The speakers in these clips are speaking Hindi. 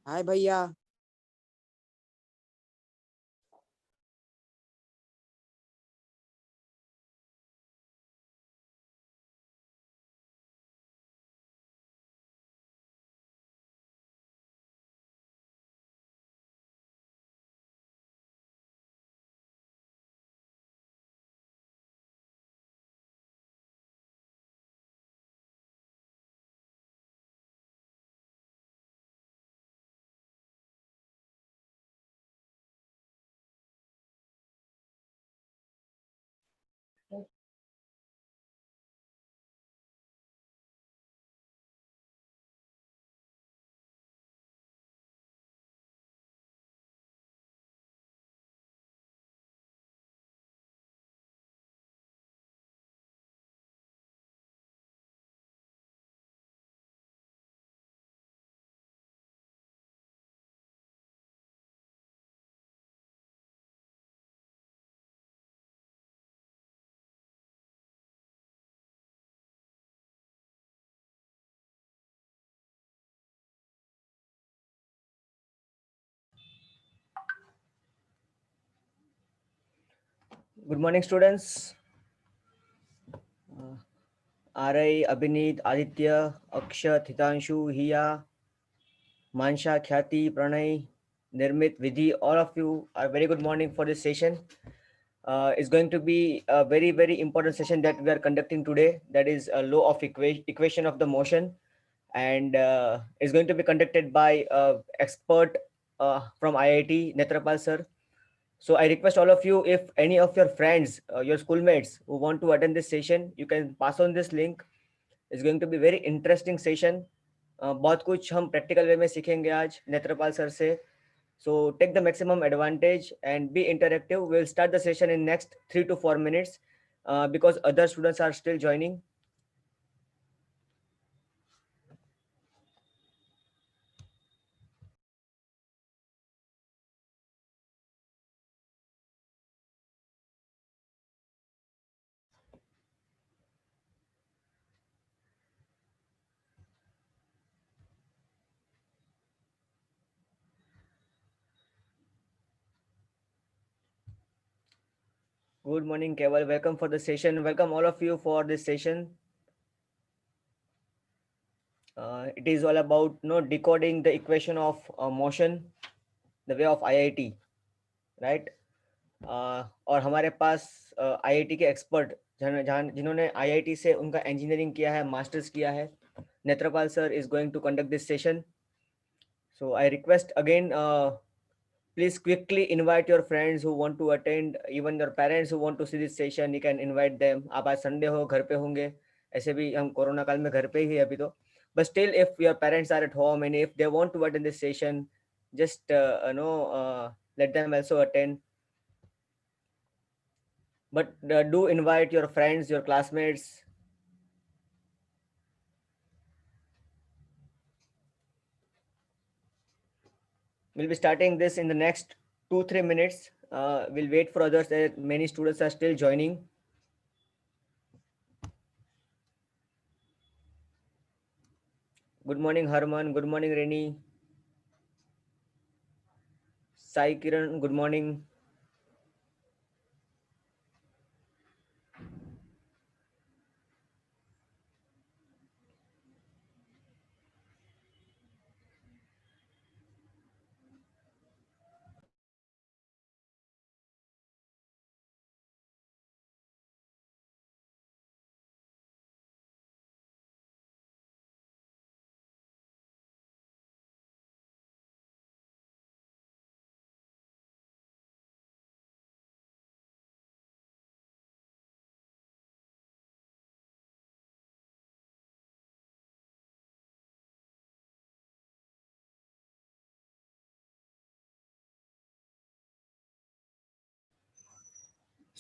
हाय भैया। Good morning, students. Aray, Abhinit, Aditya, Akshat, Hitanshu, Hiya, Mansha, Khyati, Pranay, Nirmit, Vidhi, all of you are very good morning for this session. It's going to be a very, very important session that we are conducting today. That is a law of equation of the motion. And it's going to be conducted by expert from IIT, Netrapal sir. So I request all of you, if any of your friends, your schoolmates who want to attend this session, you can pass on this link. It's going to be very interesting session. बहुत कुछ हम प्रैक्टिकल वे में सीखेंगे आज नेत्रपाल सर से. So take the maximum advantage and be interactive. We'll start the session in next 3 to 4 minutes because other students are still joining. Good morning, Keval. Welcome for the session. Welcome all of you for this session. It is all about decoding the equation of motion, the way of IIT, right? और हमारे पास IIT के एक्सपर्ट जिन्होंने IIT से उनका इंजीनियरिंग किया है, मास्टर्स किया है, Netrapal sir is going to conduct this session. So I request again, please quickly invite your friends who want to attend, even your parents who want to see this session. You can invite them. आप आज संडे हो, घर पे होंगे. ऐसे भी हम कोरोना काल में घर पे ही है अभी तो. But still, if your parents are at home and if they want to attend this session, just let them also attend. But do invite your friends, your classmates. We'll be starting this in the next 2-3 minutes. We'll wait for others. Many students are still joining. Good morning, Harman. Good morning, Reni. Sai Kiran, good morning.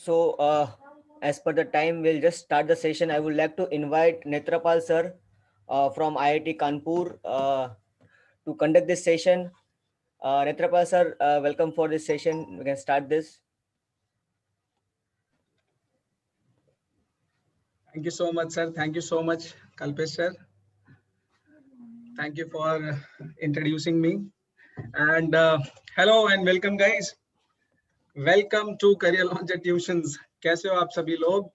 So, as per the time, we'll just start the session. I would like to invite Netrapal sir from IIT Kanpur to conduct this session. Netrapal sir, welcome for this session. We can start this. Thank you so much, sir. Thank you so much, Kalpesh sir. Thank you for introducing me. And hello and welcome, guys. Welcome to Career Launcher Tuitions. कैसे हो आप सभी लोग?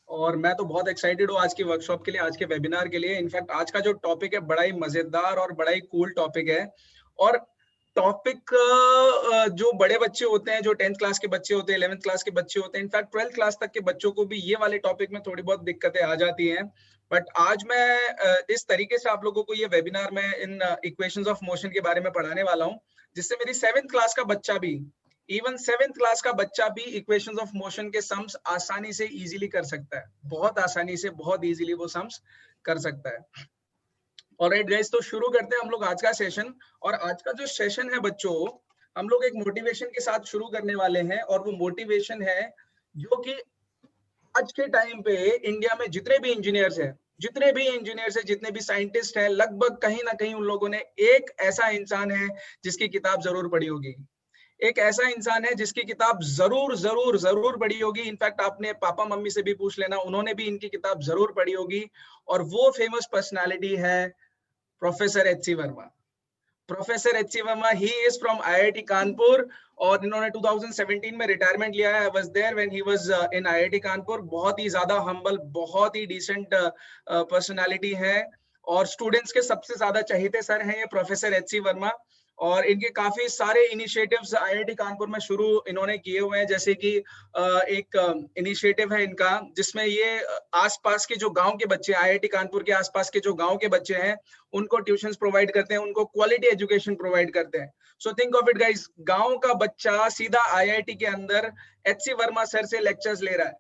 और मैं तो बहुत एक्साइटेड हूँ आज की वर्कशॉप के लिए, आज के वेबिनार के लिए। इनफैक्ट आज का जो टॉपिक है बड़ा ही मजेदार और बड़ा ही कूल टॉपिक है। और टॉपिक जो बड़े बच्चे होते हैं, जो 10th क्लास के बच्चे होते हैं, 11th क्लास के बच्चे होते हैं, इनफैक्ट 12th क्लास तक के बच्चों को भी ये वाले टॉपिक में थोड़ी बहुत दिक्कतें आ जाती हैं। बट आज मैं इस तरीके से आप लोगों को ये वेबिनार में इन इक्वेशंस ऑफ मोशन के बारे में पढ़ाने वाला हूँ, जिससे मेरी 7th क्लास का बच्चा भी, इवन 7th क्लास का बच्चा भी इक्वेशंस ऑफ मोशन के सम्स आसानी से इजीली कर सकता है। बहुत आसानी से, बहुत इजीली वो सम्स कर सकता है। ऑलराइट गाइस, तो शुरू करते हैं हम लोग आज का सेशन। और आज का जो सेशन है बच्चों, हम लोग एक मोटिवेशन के साथ शुरू करने वाले हैं। और वो मोटिवेशन है जो कि आज के टाइम पे इंडिया में जितने भी इंजीनियर्स हैं, जितने भी साइंटिस्ट हैं, लगभग कहीं ना कहीं उन लोगों ने एक ऐसा इंसान है जिसकी किताब जरूर पढ़ी होगी। एक ऐसा इंसान है जिसकी किताब जरूर पढ़ी होगी। इनफैक्ट आपने पापा मम्मी से भी पूछ लेना, उन्होंने भी इनकी किताब जरूर पढ़ी होगी। और वो फेमस पर्सनालिटी है professor H C. Verma. Professor H C. Verma, he is from IIT Kanpur और इन्होंने 2017 में रिटायरमेंट लिया है। I was there when he was in IIT Kanpur. बहुत ही ज्यादा हम्बल, बहुत ही डिसेंट पर्सनालिटी है और स्टूडेंट्स के सबसे ज्यादा चहेते सर हैं ये प्रोफेसर एच.सी. वर्मा। और इनके काफी सारे इनिशिएटिव्स IIT कानपुर में शुरू इन्होंने किए हुए हैं। जैसे कि एक इनिशिएटिव है इनका जिसमें ये आसपास के जो गांव के बच्चे, IIT कानपुर के आसपास के जो गांव के बच्चे हैं, उनको ट्यूशंस प्रोवाइड करते हैं, उनको क्वालिटी एजुकेशन प्रोवाइड करते हैं। So think of it guys, गांव का बच्चा सीधा IIT के अंदर एच.सी. वर्मा सर से लेक्चर्स ले रहा है,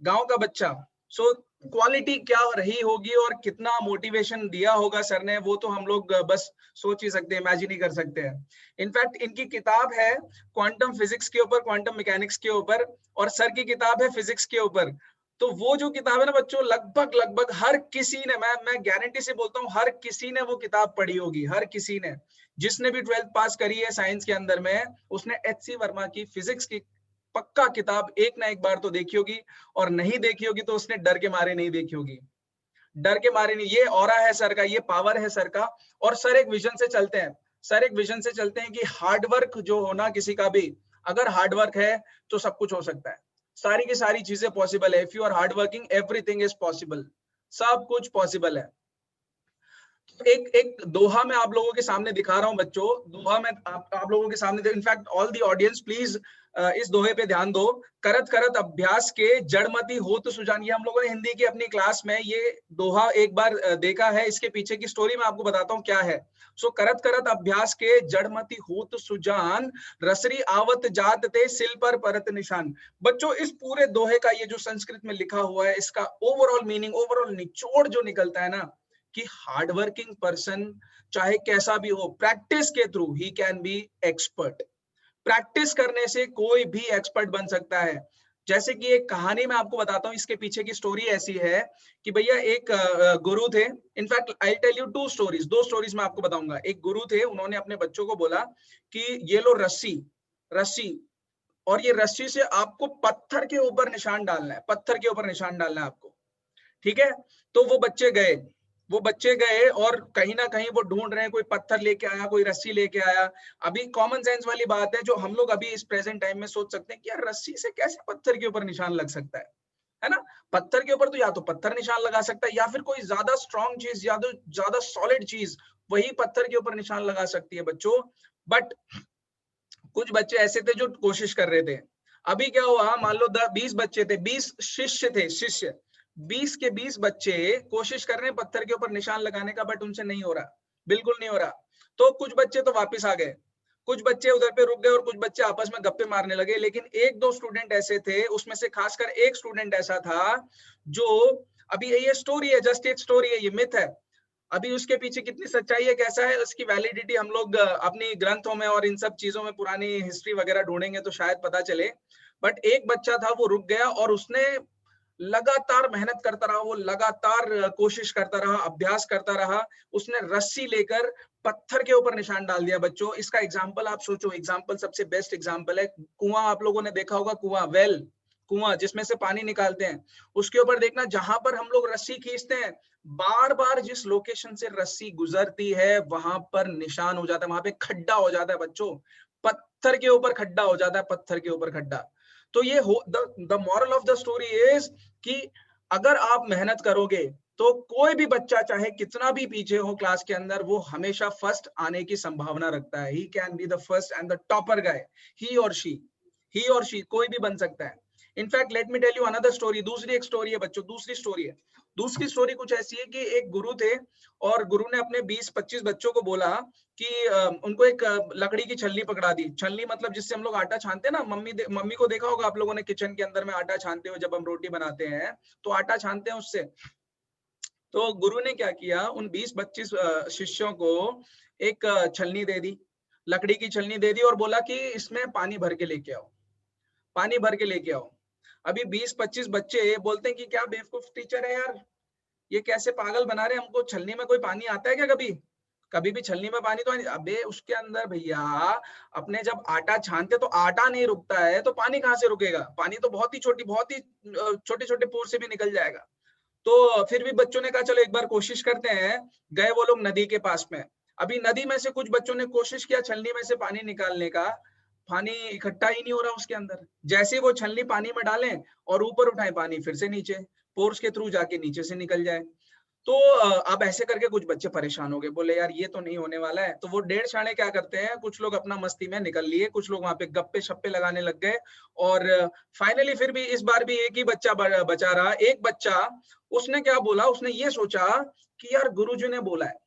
गांव का बच्चा। सो क्वालिटी क्या रही होगी और कितना मोटिवेशन दिया होगा सर ने, वो तो हम लोग बस सोच ही सकते हैं, इमेजिन ही कर सकते हैं। इनफैक्ट इनकी किताब है क्वांटम फिजिक्स के ऊपर, क्वांटम मैकेनिक्स के ऊपर, और सर की किताब है फिजिक्स के ऊपर। तो वो जो किताब है ना बच्चों, लगभग हर किसी ने, मैं गारंटी से बोलता हूँ, हर किसी ने वो किताब पढ़ी होगी। हर किसी ने, जिसने भी 12th पास करी है साइंस के अंदर में, उसने एच.सी. वर्मा की फिजिक्स की पक्का किताब एक ना एक बार तो देखी होगी। और नहीं देखी होगी तो उसने डर के मारे नहीं देखी होगी, डर के मारे नहीं। ये ऑरा है सर का, ये पावर है सर का। और सर एक विजन से चलते हैं, सर एक विजन से चलते हैं कि हार्डवर्क जो होना किसी का भी, अगर हार्डवर्क है तो सब कुछ हो सकता है, सारी की सारी चीजें पॉसिबल है। If you are hard working, everything is possible, सब कुछ पॉसिबल है। एक दोहा मैं आप लोगों के सामने दिखा रहा हूं बच्चों, दोहा मैं आप लोगों के सामने, in fact all the audience please इस दोहे पे ध्यान दो। करत करत अभ्यास के जड़मति होत सुजान, ये हम लोगों ने हिंदी की अपनी क्लास में ये दोहा एक बार देखा है। इसके पीछे की स्टोरी मैं आपको बताता हूँ क्या है। सो करत करत अभ्यास के जड़मति होत सुजान, रसरी आवत जात ते सिल पर परत निशान। बच्चों इस पूरे दोहे का ये जो संस्कृत में लिखा हुआ है, इसका ओवरऑल मीनिंग, ओवरऑल निचोड़ जो निकलता है ना, कि हार्ड वर्किंग पर्सन चाहे कैसा भी हो, प्रैक्टिस के through he can B expert. Practice करने से कोई भी एक्सपर्ट बन सकता है। जैसे कि एक कहानी मैं आपको बताता हूँ, इसके पीछे की स्टोरी ऐसी है कि भैया एक गुरु थे। इनफैक्ट आई टेल यू दो स्टोरीज मैं आपको बताऊंगा। एक गुरु थे, उन्होंने अपने बच्चों को बोला कि ये लो रस्सी, और ये रस्सी से आपको पत्थर के ऊपर निशान डालना है, पत्थर के ऊपर निशान डालना है आपको, ठीक है। तो वो बच्चे गए और कहीं ना कहीं वो ढूंढ रहे हैं, कोई पत्थर लेके आया, कोई रस्सी लेके आया। अभी कॉमन सेंस वाली बात है जो हम लोग अभी इस प्रेजेंट टाइम में सोच सकते हैं कि यार रस्सी से कैसे पत्थर के ऊपर निशान लग सकता है ना। पत्थर के ऊपर तो या तो पत्थर निशान लगा सकता है, या फिर कोई ज्यादा स्ट्रॉन्ग चीज, ज्यादा सॉलिड चीज, वही पत्थर के ऊपर निशान लगा सकती है बच्चों। बट कुछ बच्चे ऐसे थे जो कोशिश कर रहे थे। अभी क्या हुआ, मान लो 20 बच्चे थे, 20 शिष्य थे, 20 के 20 बच्चे कोशिश कर रहे हैं पत्थर के ऊपर निशान लगाने का, बट उनसे नहीं हो रहा, बिल्कुल नहीं हो रहा। तो कुछ बच्चे तो वापस आ गए, कुछ बच्चे उधर पे रुक गए और कुछ बच्चे आपस में गप्पे मारने लगे। लेकिन एक दो स्टूडेंट ऐसे थे, उसमें से खासकर एक स्टूडेंट ऐसा था जो, अभी ये स्टोरी है, जस्ट एक स्टोरी है, ये मिथ है। अभी उसके पीछे कितनी सच्चाई है, कैसा है, उसकी वैलिडिटी हम लोग अपनी ग्रंथों में और इन सब चीजों में, पुरानी हिस्ट्री वगैरह ढूंढेंगे तो शायद पता चले। बट एक बच्चा था वो रुक गया और उसने लगातार मेहनत करता रहा, वो लगातार कोशिश करता रहा, अभ्यास करता रहा। उसने रस्सी लेकर पत्थर के ऊपर निशान डाल दिया। बच्चों, इसका एग्जाम्पल आप सोचो, एग्जाम्पल सबसे बेस्ट एग्जाम्पल है कुआं। आप लोगों ने देखा होगा कुआं, वेल, कुआं जिसमें से पानी निकालते हैं, उसके ऊपर देखना जहां पर हम लोग रस्सी खींचते हैं, बार बार जिस लोकेशन से रस्सी गुजरती है वहां पर निशान हो जाता है, वहां पे खड्डा हो जाता है बच्चों, पत्थर के ऊपर खड्डा हो जाता है, पत्थर के ऊपर खड्डा। तो ये the moral of the story is कि अगर आप मेहनत करोगे तो कोई भी बच्चा चाहे कितना भी पीछे हो क्लास के अंदर, वो हमेशा फर्स्ट आने की संभावना रखता है। He can be the first and the topper guy, he और शी कोई भी बन सकता है। In fact let me tell you another story. दूसरी एक स्टोरी है बच्चों, दूसरी स्टोरी कुछ ऐसी है कि एक गुरु थे और गुरु ने अपने 20-25 बच्चों को बोला कि उनको एक लकड़ी की छलनी पकड़ा दी। छलनी मतलब जिससे हम लोग आटा छानते हैं ना, मम्मी को देखा होगा आप लोगों ने किचन के अंदर में आटा छानते हुए, जब हम रोटी बनाते हैं तो आटा छानते हैं उससे। तो गुरु ने क्या किया, उन 20-25 शिष्यों को एक छलनी दे दी, लकड़ी की छलनी दे दी और बोला कि इसमें पानी भर के लेके आओ, पानी भर के लेके आओ। अभी 20-25 बच्चे बोलते हैं कि क्या बेवकूफ टीचर है यार, ये कैसे पागल बना रहे, हमको छलनी में कोई पानी आता है क्या? कभी भी छलनी में पानी तो नहीं। अबे उसके अंदर भैया अपने जब आटा छानते तो आटा नहीं रुकता है, तो पानी कहाँ से रुकेगा? पानी तो बहुत ही छोटे छोटे पोर से भी निकल जाएगा। तो फिर भी बच्चों ने कहा चलो एक बार कोशिश करते हैं। गए वो लोग नदी के पास में। अभी नदी में से कुछ बच्चों ने कोशिश किया छलनी में से पानी निकालने का, पानी इकट्ठा ही नहीं हो रहा उसके अंदर। जैसे ही वो छलनी पानी में डालें और ऊपर उठाएं, पानी फिर से नीचे, पोर्स के थ्रू जाके नीचे से निकल जाए। तो अब ऐसे करके कुछ बच्चे परेशान हो गए, बोले यार ये तो नहीं होने वाला है। तो वो 1.5 क्या करते हैं, कुछ लोग अपना मस्ती में निकल लिए, कुछ लोग वहां पे गप्पे शप्पे लगाने लग गए। और फाइनली फिर भी इस बार भी एक ही बच्चा बचा रहा। एक बच्चा, उसने क्या बोला, उसने ये सोचा कि यार गुरुजी ने बोला है,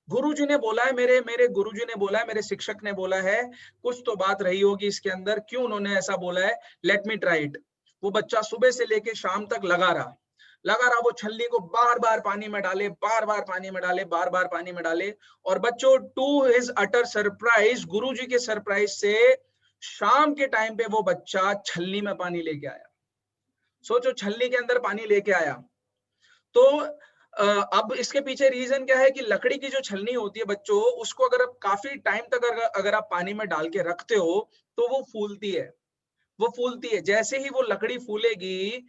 गुरुजी ने बोला है, मेरे मेरे गुरुजी ने बोला है, मेरे शिक्षक ने बोला है, कुछ तो बात रही होगी इसके अंदर, क्यों उन्होंने ऐसा बोला है, लेट मी ट्राई इट। वो बच्चा सुबह से लेके शाम तक लगा रहा, वो छलनी को बार बार पानी में डाले, बार बार पानी में डाले, बार बार पानी में डाले। और बच्चों, टू हिज अटर सरप्राइज, गुरुजी के सरप्राइज से शाम के टाइम पे वो बच्चा छलनी में पानी लेके आया। सोचो, छलनी के अंदर पानी लेके आया। तो अब इसके पीछे रीजन क्या है कि लकड़ी की जो छलनी होती है बच्चों, उसको अगर आप काफी टाइम तक अगर आप पानी में डाल के रखते हो तो वो फूलती है, वो फूलती है। जैसे ही वो लकड़ी फूलेगी,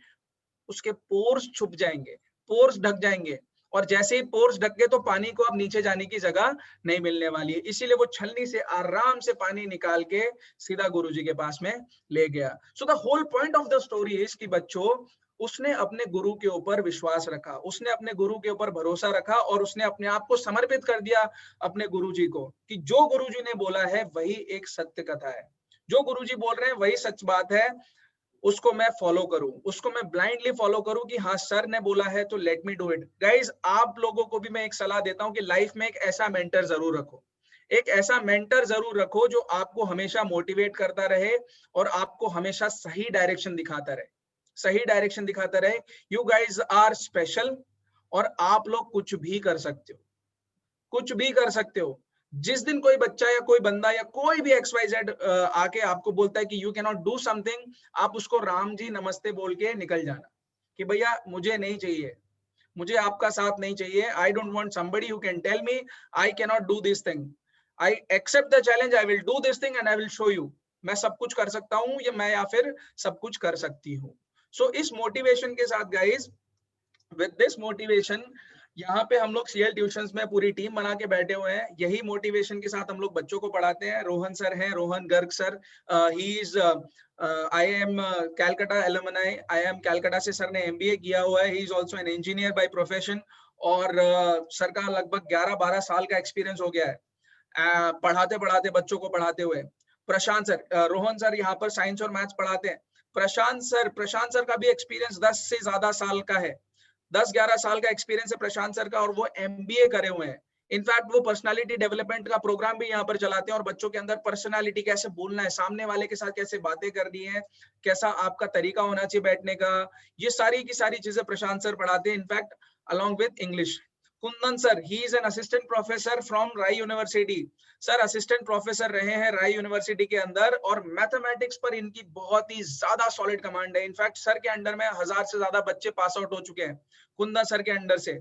उसके पोर्स छुप जाएंगे, पोर्स ढक जाएंगे। और जैसे ही पोर्स ढक गए तो पानी को अब नीचे जाने की जगह नहीं मिलने वाली है। इसीलिए वो छलनी से आराम से पानी निकाल के सीधा गुरुजी के पास में ले गया। So the whole point of the story is कि बच्चों, उसने अपने गुरु के ऊपर विश्वास रखा, उसने अपने गुरु के ऊपर भरोसा रखा और उसने अपने आप को समर्पित कर दिया अपने गुरुजी को कि जो गुरुजी ने बोला है वही एक सत्य कथा है, जो गुरुजी बोल रहे हैं वही सच बात है, उसको मैं फॉलो करूं, उसको मैं ब्लाइंडली फॉलो करूं कि हाँ सर ने बोला है तो let me do it. Guys, आप लोगों को भी मैं एक सलाह देता हूं कि लाइफ में एक ऐसा मेंटर जरूर रखो, एक ऐसा मेंटर जरूर रखो जो आपको हमेशा मोटिवेट करता रहे और आपको हमेशा सही डायरेक्शन दिखाता रहे, सही डायरेक्शन दिखाता रहे। यू गाइज आर स्पेशल और आप लोग कुछ भी कर सकते हो, कुछ भी कर सकते हो। जिस दिन कोई बच्चा या कोई बंदा या कोई भी XYZ आके आपको बोलता है कि you can not do something, आप उसको राम जी नमस्ते बोल के निकल जाना कि भैया मुझे नहीं चाहिए, मुझे आपका साथ नहीं चाहिए। I don't want somebody who can tell me I can not do this thing. I accept the challenge, I will do this thing and I will show you. मैं सब कुछ कर सकता हूँ या फिर सब कुछ कर सकती हूँ। सो इस मोटिवेशन के साथ गाइज, विद दिस मोटिवेशन, यहाँ पे हम लोग CL ट्यूशंस में पूरी टीम बना के बैठे हुए हैं। यही मोटिवेशन के साथ हम लोग बच्चों को पढ़ाते हैं। रोहन सर हैं, Rohan Garg sir, he is IIM Calcutta alumni, IIM Calcutta से सर ने MBA किया हुआ है। He is also an engineer by profession और सर का लगभग 11-12 साल का एक्सपीरियंस हो गया है पढ़ाते पढ़ाते, बच्चों को पढ़ाते हुए। प्रशांत सर, रोहन सर यहाँ पर साइंस और मैथ्स पढ़ाते हैं। प्रशांत सर का भी एक्सपीरियंस 10 से ज्यादा साल का है, 10-11 साल का एक्सपीरियंस है प्रशांत सर का और वो MBA करे हुए हैं। इनफैक्ट वो पर्सनालिटी डेवलपमेंट का प्रोग्राम भी यहाँ पर चलाते हैं और बच्चों के अंदर पर्सनालिटी कैसे बोलना है, सामने वाले के साथ कैसे बातें करनी है, कैसा आपका तरीका होना चाहिए बैठने का, ये सारी की सारी चीजें प्रशांत सर पढ़ाते हैं। In fact along with English. Kundan sir, he is an assistant professor from Rai university. Sir assistant professor रहे हैं राय यूनिवर्सिटी के अंदर, और मैथमेटिक्स पर इनकी बहुत ही ज्यादा सॉलिड कमांड है। इनफैक्ट सर के अंडर में 1000 से ज्यादा बच्चे पास आउट हो चुके हैं कुंदन सर के अंडर से।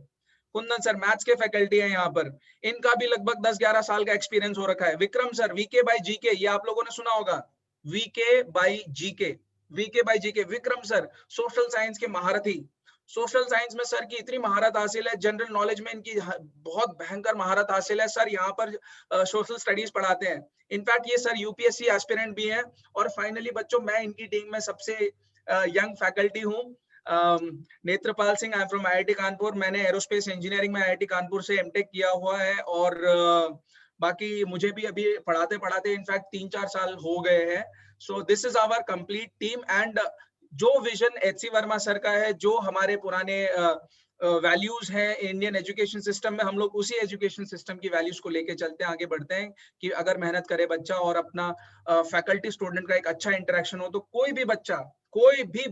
कुंदन सर मैथ्स के फैकल्टी है यहाँ पर, इनका भी लगभग 10-11 साल का एक्सपीरियंस हो रखा है। Vikram sir, VK by GK, ये आप लोगों ने सुना होगा, VK by GK, VK by GK. Vikram sir social science के महारथी, सोशल साइंस में सर की इतनी महारत हासिल है, जनरल नॉलेज में इनकी बहुत भयंकर महारत हासिल है। सर यहाँ पर सोशल स्टडीज पढ़ाते हैं। इनफैक्ट ये सर यूपीएससी एस्पिरेंट भी हैं। और फाइनली बच्चों, मैं इनकी टीम में सबसे यंग फैकल्टी हूँ। Netrapal Singh, I am from IIT Kanpur. मैंने एरोस्पेस इंजीनियरिंग में आईआईटी कानपुर से एमटेक किया हुआ है, और बाकी मुझे भी अभी पढ़ाते पढ़ाते इनफैक्ट 3-4 साल हो गए हैं। So this is our complete team, and जो विजन एचसी वर्मा सर का है, जो हमारे पुराने वैल्यूज हैं इंडियन एजुकेशन सिस्टम में, हम लोग उसी एजुकेशन सिस्टम की वैल्यूज को लेके चलते हैं, आगे बढ़ते हैं कि अगर मेहनत करे बच्चा और अपना फैकल्टी स्टूडेंट का एक अच्छा इंटरेक्शन हो, तो कोई भी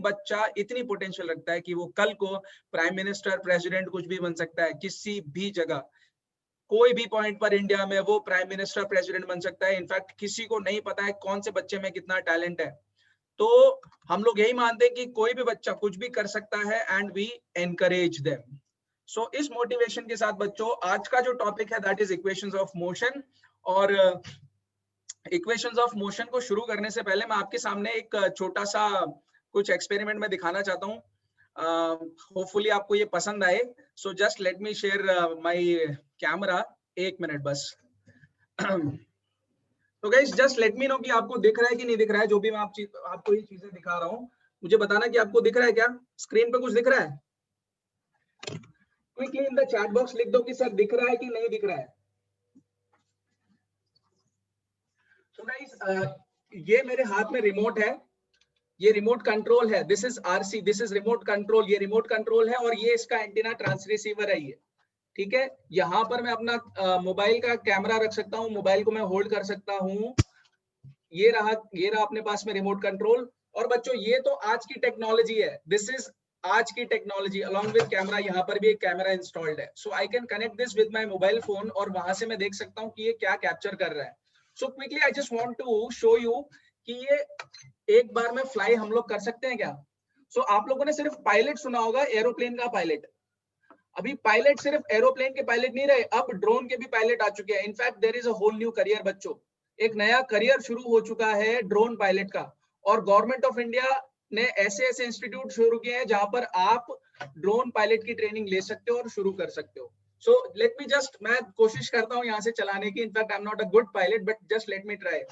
बच्चा इतनी पोटेंशियल रखता है कि वो कल को प्राइम मिनिस्टर, प्रेसिडेंट कुछ भी बन सकता है। किसी भी जगह, कोई भी पॉइंट पर इंडिया में वो प्राइम मिनिस्टर, प्रेसिडेंट बन सकता है। इनफैक्ट किसी को नहीं पता है कौन से बच्चे में कितना टैलेंट है। तो हम लोग यही मानते हैं कि कोई भी बच्चा कुछ भी कर सकता है, एंड वी एनकरेज देम। सो इस मोटिवेशन के साथ बच्चों, आज का जो टॉपिक है that is equations of motion. और इक्वेशंस ऑफ मोशन को शुरू करने से पहले मैं आपके सामने एक छोटा सा कुछ एक्सपेरिमेंट में दिखाना चाहता हूँ। होपफुली आपको ये पसंद आए। So just let me share my camera, 1 minute बस। तो guys just let me know कि आपको दिख रहा है कि नहीं दिख रहा है। जो भी मैं आपको ये चीजें दिखा रहा हूँ, मुझे बताना कि आपको दिख रहा है क्या, स्क्रीन पे कुछ दिख रहा है। Quickly in the chat box लिख दो कि सर दिख रहा है कि नहीं दिख रहा है। तो गाइस ये मेरे हाथ में रिमोट है, ये रिमोट कंट्रोल है। This is RC, this is remote control, ये रिमोट कंट्रोल है, और ये इसका एंटीना ट्रांसरिसीवर है ये, ठीक है। यहाँ पर मैं अपना मोबाइल का कैमरा रख सकता हूँ, मोबाइल को मैं होल्ड कर सकता हूँ। ये रहा अपने पास में रिमोट कंट्रोल। और बच्चों ये तो आज की टेक्नोलॉजी है, दिस इज आज की टेक्नोलॉजी अलॉन्ग विद कैमरा। यहाँ पर भी एक कैमरा इंस्टॉल्ड है। So I can connect this with my mobile phone, और वहां से मैं देख सकता हूँ कि ये क्या कैप्चर कर रहा है। So quickly I just want to show you कि ये एक बार में फ्लाई हम लोग कर सकते हैं क्या। सो आप लोगों ने सिर्फ पायलट सुना होगा, एरोप्लेन का पायलट। अभी पायलट सिर्फ एरोप्लेन के पायलट नहीं रहे, अब ड्रोन के भी पायलट आ चुके हैं। In fact there is a whole new career बच्चों, एक नया करियर शुरू हो चुका है ड्रोन पायलट का। और गवर्नमेंट ऑफ इंडिया ने ऐसे ऐसे इंस्टीट्यूट शुरू किए हैं जहां पर आप ड्रोन पायलट की ट्रेनिंग ले सकते हो और शुरू कर सकते हो। सो लेट मी जस्ट, मैं कोशिश करता हूं यहां से चलाने की। In fact I am not a good pilot, but just let me try.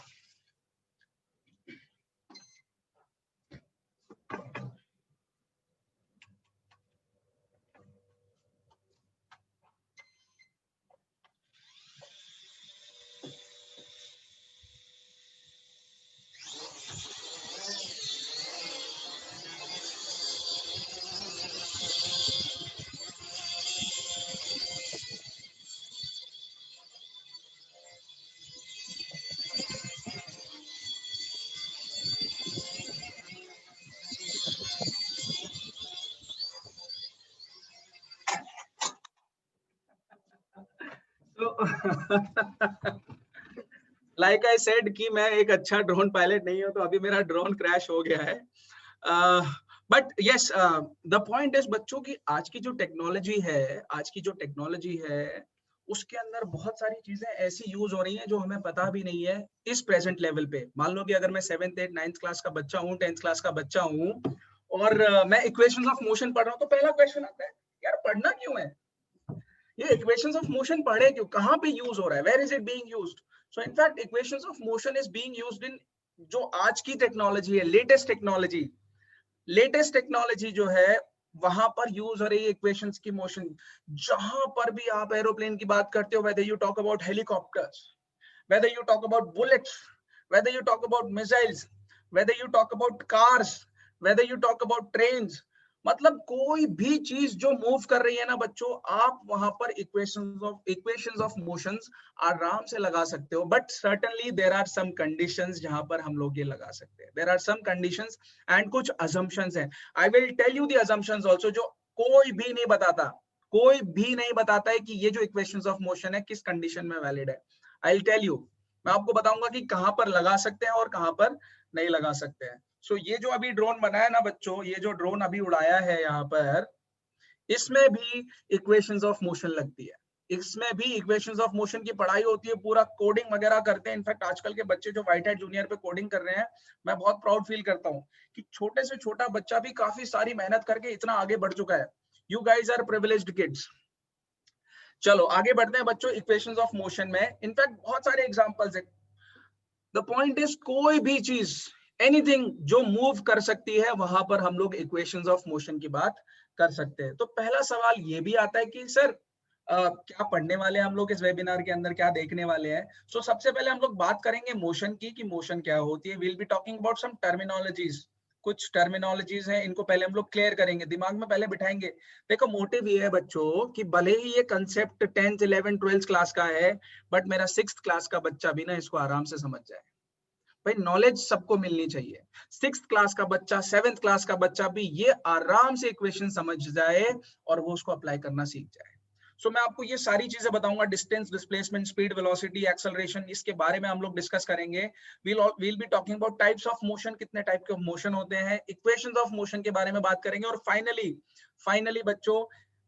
Like I said कि मैं एक अच्छा ड्रोन पायलट नहीं हूं, तो अभी मेरा ड्रोन क्रैश हो गया है। But yes, the point is बच्चों की आज की जो टेक्नोलॉजी है उसके अंदर बहुत सारी चीजें ऐसी यूज हो रही हैं जो हमें पता भी नहीं है इस प्रेजेंट लेवल पे। मान लो कि अगर मैं 7th 8th 9th क्लास का बच्चा हूँ, 10th क्लास का बच्चा हूँ, और मैं इक्वेशंस ऑफ मोशन पढ़ रहा हूँ, तो पहला क्वेश्चन आता है, यार पढ़ना क्यों है ये इक्वेशंस ऑफ मोशन, पढ़े क्यों, कहाँ पे यूज हो रहा है, where is it being used. So in fact equations of motion is being used in जो आज की टेक्नोलॉजी है, लेटेस्ट टेक्नोलॉजी जो है वहां पर यूज हो रही है इक्वेशंस की मोशन। जहां पर भी आप एरोप्लेन की बात करते हो, whether you talk about helicopters, whether you talk about bullets, whether you talk about missiles, whether you talk about cars, whether you talk about trains, मतलब कोई भी चीज जो मूव कर रही है ना बच्चों, आप वहां पर इक्वेशंस ऑफ मोशंस आराम से लगा सकते हो। But certainly there are some conditions जहां पर हम लोग ये लगा सकते हैं। There are some conditions and कुछ अजम्पशंस हैं। I will tell you the assumptions also, जो कोई भी नहीं बताता, कोई भी नहीं बताता है कि ये जो इक्वेशंस ऑफ मोशन है किस कंडीशन में वैलिड है। आई विल टेल यू, मैं आपको बताऊंगा कि कहां पर लगा सकते हैं और कहां पर नहीं लगा सकते हैं। सो ये जो अभी ड्रोन बनाया ना बच्चों, ये जो ड्रोन अभी उड़ाया है यहाँ पर, इसमें भी इक्वेशंस ऑफ मोशन लगती है, इसमें भी इक्वेशंस ऑफ मोशन की पढ़ाई होती है, पूरा कोडिंग वगैरह करते हैं। इनफैक्ट आजकल के बच्चे जो व्हाइट हैट जूनियर पे कोडिंग कर रहे हैं, मैं बहुत प्राउड फील करता हूँ कि छोटे से छोटा बच्चा भी काफी सारी मेहनत करके इतना आगे बढ़ चुका है। You guys are privileged kids. चलो आगे बढ़ते हैं बच्चों इक्वेशंस ऑफ मोशन में। इनफैक्ट बहुत सारे एग्जांपल्स है। द पॉइंट इज कोई भी चीज, एनीथिंग जो मूव कर सकती है, वहां पर हम लोग इक्वेशंस ऑफ मोशन की बात कर सकते हैं। तो पहला सवाल ये भी आता है कि सर क्या पढ़ने वाले हैं हम लोग इस वेबिनार के अंदर, क्या देखने वाले हैं। सो सबसे पहले हम लोग बात करेंगे मोशन की, कि मोशन क्या होती है। Will be talking about some terminologies, कुछ टर्मिनोलॉजीज हैं, इनको पहले हम लोग क्लियर करेंगे, दिमाग में पहले बिठाएंगे। देखो मोटिव ये है बच्चों कि भले ही ये concept 10th 11th 12th class का है, बट मेरा 6th क्लास का बच्चा भी ना इसको आराम से समझ जाए। भाई नॉलेज सबको मिलनी चाहिए। 6th क्लास का बच्चा, 7th क्लास का बच्चा भी ये आराम से इक्वेशन समझ जाए और वो उसको अप्लाई करना सीख जाए। सो मैं आपको ये सारी चीजें बताऊंगा, distance, displacement, speed, velocity, acceleration, इसके बारे में हम लोग डिस्कस करेंगे। we'll be talking about types of motion, कितने टाइप के मोशन होते हैं, इक्वेशंस ऑफ मोशन के बारे में बात करेंगे, और फाइनली बच्चों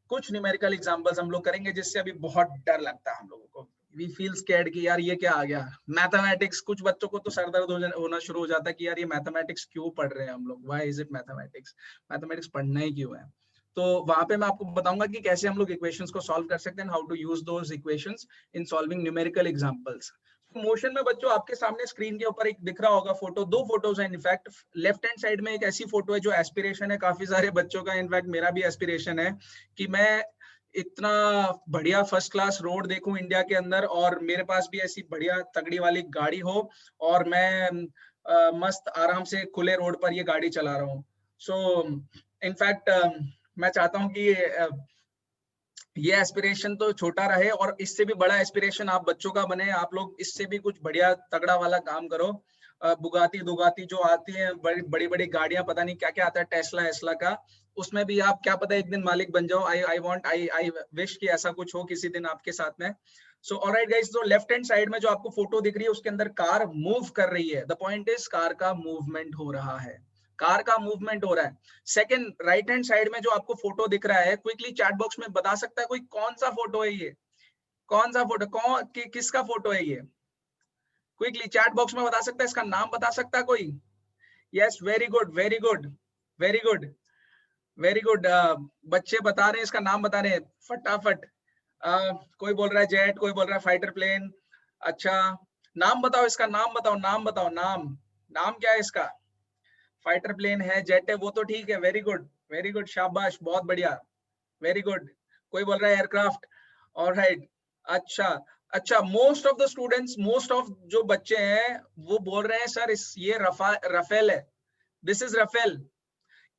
कुछ न्यूमेरिकल एग्जांपल्स हम लोग करेंगे, जिससे अभी बहुत डर लगता है हम लोगों को। वी फील स्कैर्ड कि यार ये क्या आ गया, मैथमेटिक्स। कुछ बच्चों को तो सर दर्द होना शुरू हो जाता है कि यार ये मैथमेटिक्स क्यों पढ़ रहे हैं हम लोग, why is it mathematics, mathematics पढ़ना ही क्यों है। तो वहां पे मैं आपको बताऊंगा कि कैसे हम लोग इक्वेशंस को सॉल्व कर सकते हैं, how to use those equations in solving numerical examples. Motion में बच्चों आपके सामने स्क्रीन के ऊपर एक दिख रहा होगा फोटो, दो फोटोज हैं इनफैक्ट। लेफ्ट हैंड साइड में एक ऐसी फोटो है जो एस्पिरेशन है काफी सारे बच्चों का, इनफैक्ट मेरा भी एस्पिरेशन है कि मैं इतना बढ़िया फर्स्ट क्लास रोड देखूं इंडिया के अंदर, और मेरे पास भी ऐसी बढ़िया तगड़ी वाली गाड़ी हो, और मैं मस्त आराम से खुले रोड पर ये गाड़ी चला रहा हूँ। सो इनफैक्ट मैं चाहता हूँ कि ये एस्पिरेशन तो छोटा रहे, और इससे भी बड़ा एस्पिरेशन आप बच्चों का बने, आप लोग इससे भी कुछ बढ़िया तगड़ा वाला काम करो। बुगाती दुगाती जो आती है, बड़ी बड़ी गाड़ियां, पता नहीं क्या क्या आता है, टेस्ला एस्ला का, उसमें भी आप क्या पता एक दिन मालिक बन जाओ। आई विश कि ऐसा कुछ हो किसी दिन आपके साथ में। सो ऑलराइट गाइस, तो लेफ्ट हैंड साइड में जो आपको फोटो दिख रही है उसके अंदर कार मूव कर रही है। द पॉइंट इज कार का मूवमेंट हो रहा है, कार का मूवमेंट हो रहा है। सेकंड, राइट हैंड साइड में जो आपको फोटो दिख रहा है, क्विकली चैट बॉक्स में बता सकता है कोई कौन सा फोटो है ये, कौन सा फोटो, किसका फोटो है ये, क्विकली चैट बॉक्स में बता सकता है, इसका नाम बता सकता है कोई। Yes, very good very good very good very good, बच्चे बता रहे हैं, इसका नाम बता रहे हैं फटाफट। कोई बोल रहा है जेट, कोई बोल रहा है फाइटर प्लेन। अच्छा, नाम बताओ, इसका नाम बताओ, नाम बताओ, नाम क्या है इसका। फाइटर प्लेन है, जेट है, वो तो ठीक है, वेरी गुड, शाबाश, बहुत बढ़िया, वेरी गुड। कोई बोल रहा है एयरक्राफ्ट, ऑलराइट। अच्छा, most of the students, most of जो बच्चे हैं वो बोल रहे हैं सर ये राफेल है, दिस इज राफेल।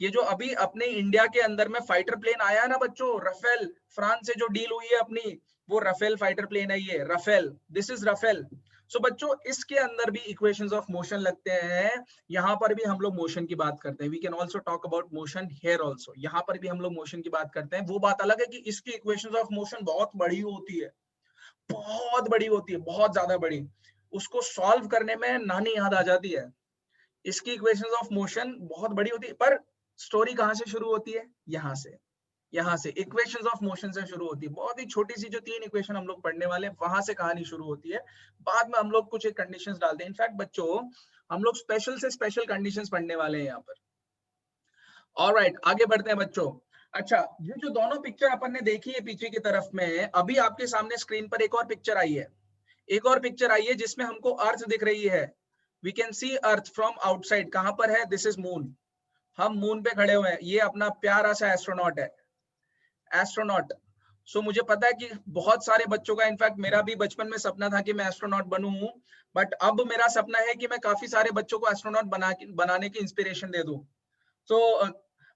ये जो अभी अपने इंडिया के अंदर में फाइटर प्लेन आया है ना बच्चों, राफेल, फ्रांस से जो डील हुई है अपनी, वो राफेल फाइटर प्लेन है, ये राफेल, दिस इज राफेल। सो बच्चों इसके अंदर भी इक्वेशंस ऑफ मोशन लगते हैं, यहाँ पर भी हम लोग मोशन की बात करते हैं। We can also talk about motion here also, यहाँ पर भी हम लोग मोशन की बात करते हैं। वो बात अलग है कि इसकी इक्वेशंस ऑफ मोशन बहुत बड़ी होती है, बहुत बड़ी होती है, बहुत ज्यादा बड़ी, उसको सॉल्व करने में नानी याद आ जाती है। इसकी इक्वेशंस ऑफ मोशन बहुत बड़ी होती है, पर स्टोरी कहाँ से शुरू होती है, यहाँ से इक्वेशंस ऑफ मोशन से शुरू होती है। बहुत ही छोटी सी जो 3 इक्वेशन हम लोग पढ़ने वाले हैं, वहां से कहानी शुरू होती है। बाद में हम लोग कुछ एक कंडीशंस डालते हैं। इनफैक्ट बच्चों हम लोग स्पेशल से स्पेशल कंडीशंस पढ़ने वाले हैं यहाँ पर। ऑलराइट, आगे बढ़ते हैं बच्चों। अच्छा, ये जो दोनों पिक्चर अपन ने देखी है पीछे की तरफ में, अभी आपके सामने स्क्रीन पर एक और पिक्चर आई है, एक और पिक्चर आई है जिसमें हमको अर्थ दिख रही है। We can see earth from outside. कहां पर है, दिस इज मून, हम मून पे खड़े हुए हैं। ये अपना प्यारा सा एस्ट्रोनॉट है, एस्ट्रोनॉट। सो मुझे पता है कि बहुत सारे बच्चों का, इनफैक्ट मेरा भी बचपन में सपना था कि मैं एस्ट्रोनॉट बनूं, बट अब मेरा सपना है कि मैं काफी सारे बच्चों को एस्ट्रोनॉट बनाने की इंस्पिरेशन दे दूं। तो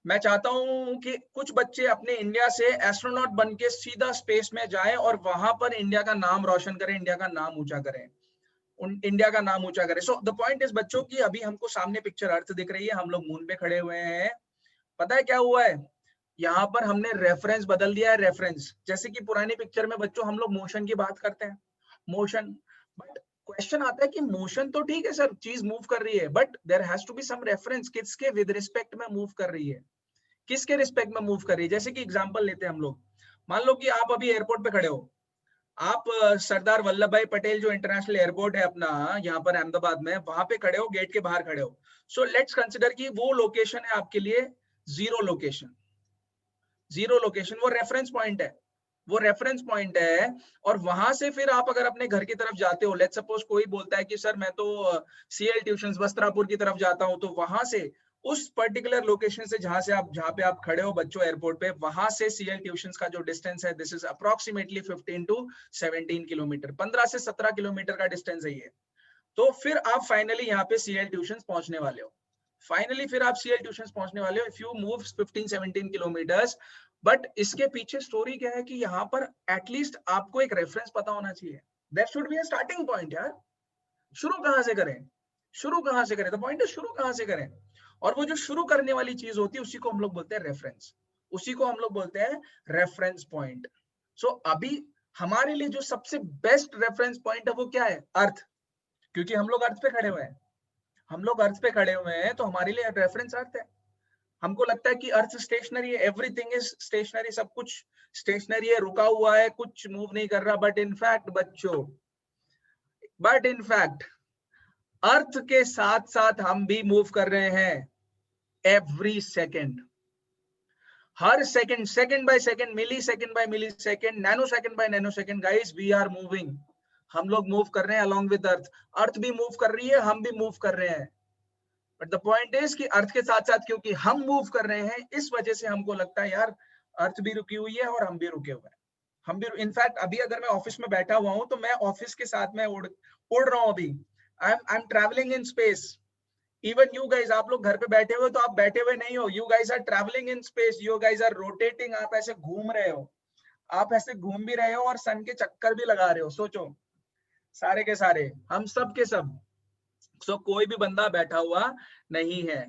मैं चाहता हूं कि कुछ बच्चे अपने इंडिया से एस्ट्रोनॉट बन के सीधा स्पेस में जाएं और वहां पर इंडिया का नाम रोशन करें, इंडिया का नाम ऊंचा करें, इंडिया का नाम ऊंचा करें। सो द पॉइंट इज बच्चों की अभी हमको सामने पिक्चर अर्थ दिख रही है, हम लोग मून पे खड़े हुए हैं। पता है क्या हुआ है, यहाँ पर हमने रेफरेंस बदल दिया है, रेफरेंस। जैसे कि पुरानी पिक्चर में बच्चों हम लोग मोशन की बात करते हैं, मोशन, बट क्वेश्चन आता है कि मोशन तो ठीक है सर, चीज मूव कर रही है, but there has to be some reference, किसके विद रिस्पेक्ट में मूव कर रही है, किसके रिस्पेक्ट में मूव कर रही है। जैसे कि एग्जांपल लेते हैं हम लोग, मान लो कि आप अभी एयरपोर्ट पे खड़े हो, आप सरदार वल्लभ भाई पटेल जो इंटरनेशनल एयरपोर्ट है अपना यहाँ पर अहमदाबाद में, वहां पे खड़े हो, गेट के बाहर खड़े हो। सो लेट्स कंसिडर कि वो लोकेशन है आपके लिए जीरो लोकेशन, जीरो लोकेशन, वो रेफरेंस पॉइंट है, वो रेफरेंस पॉइंट है। और वहां से फिर आप अगर अपने घर की तरफ जाते हो, लेट्स सपोज कोई बोलता है कि सर मैं तो सीएल ट्यूशंस वस्त्रापुर की तरफ जाता हूं, तो वहां से उस पर्टिकुलर लोकेशन से जहां पे आप खड़े हो बच्चों एयरपोर्ट पे, वहां से सीएल ट्यूशंस का जो डिस्टेंस है, this is approximately 15 to 17 kilometre, 15 से 17 किलोमीटर का डिस्टेंस है ये। तो फिर आप फाइनली यहाँ पे सीएल ट्यूशंस पहुंचने वाले हो, फाइनली फिर आप सीएल ट्यूशंस पहुंचने वाले हो, if you move 15-17 kilometres. But इसके पीछे स्टोरी क्या है कि यहाँ पर एटलीस्ट आपको एक रेफरेंस पता होना चाहिए, that should be a starting point यार। शुरू कहाँ से करें, शुरू कहाँ से करें, द पॉइंट है शुरू कहाँ से करें। और वो जो शुरू करने वाली चीज होती है उसी को हम लोग बोलते हैं रेफरेंस, उसी को हम लोग बोलते हैं रेफरेंस पॉइंट। सो अभी हमारे लिए जो सबसे बेस्ट रेफरेंस पॉइंट है वो क्या है, अर्थ, क्योंकि हम लोग अर्थ पे खड़े हुए हैं, हम लोग अर्थ पे खड़े हुए हैं, तो हमारे लिए रेफरेंस अर्थ है। हमको लगता है कि अर्थ स्टेशनरी है, एवरीथिंग इज स्टेशनरी, सब कुछ स्टेशनरी है, रुका हुआ है, कुछ मूव नहीं कर रहा, बट इनफैक्ट बच्चों, बट इनफैक्ट अर्थ के साथ साथ हम भी मूव कर रहे हैं एवरी सेकेंड, हर second, second by second, millisecond by millisecond, nanosecond by nanosecond, guys we are moving, हम लोग मूव कर रहे हैं अलॉन्ग विद अर्थ, अर्थ भी मूव कर रही है, हम भी मूव कर रहे हैं। बट द पॉइंट इज कि अर्थ के साथ साथ क्योंकि हम मूव कर रहे हैं, इस वजह से हमको लगता है यार अर्थ भी रुकी हुई है और हम भी रुके हुए हैं, हम भी। इनफैक्ट अभी अगर मैं ऑफिस में बैठा हुआ हूं तो मैं ऑफिस के साथ में उड़ रहा हूं अभी, I am travelling in space. Even you guys, आप लोग घर पे बैठे हुए तो आप बैठे हुए नहीं हो, you guys are travelling in space, you guys are rotating, आप ऐसे घूम रहे हो, आप ऐसे घूम भी रहे हो और सन के चक्कर भी लगा रहे हो, सोचो, सारे के सारे, हम सब के सब। सो कोई भी बंदा बैठा हुआ नहीं है,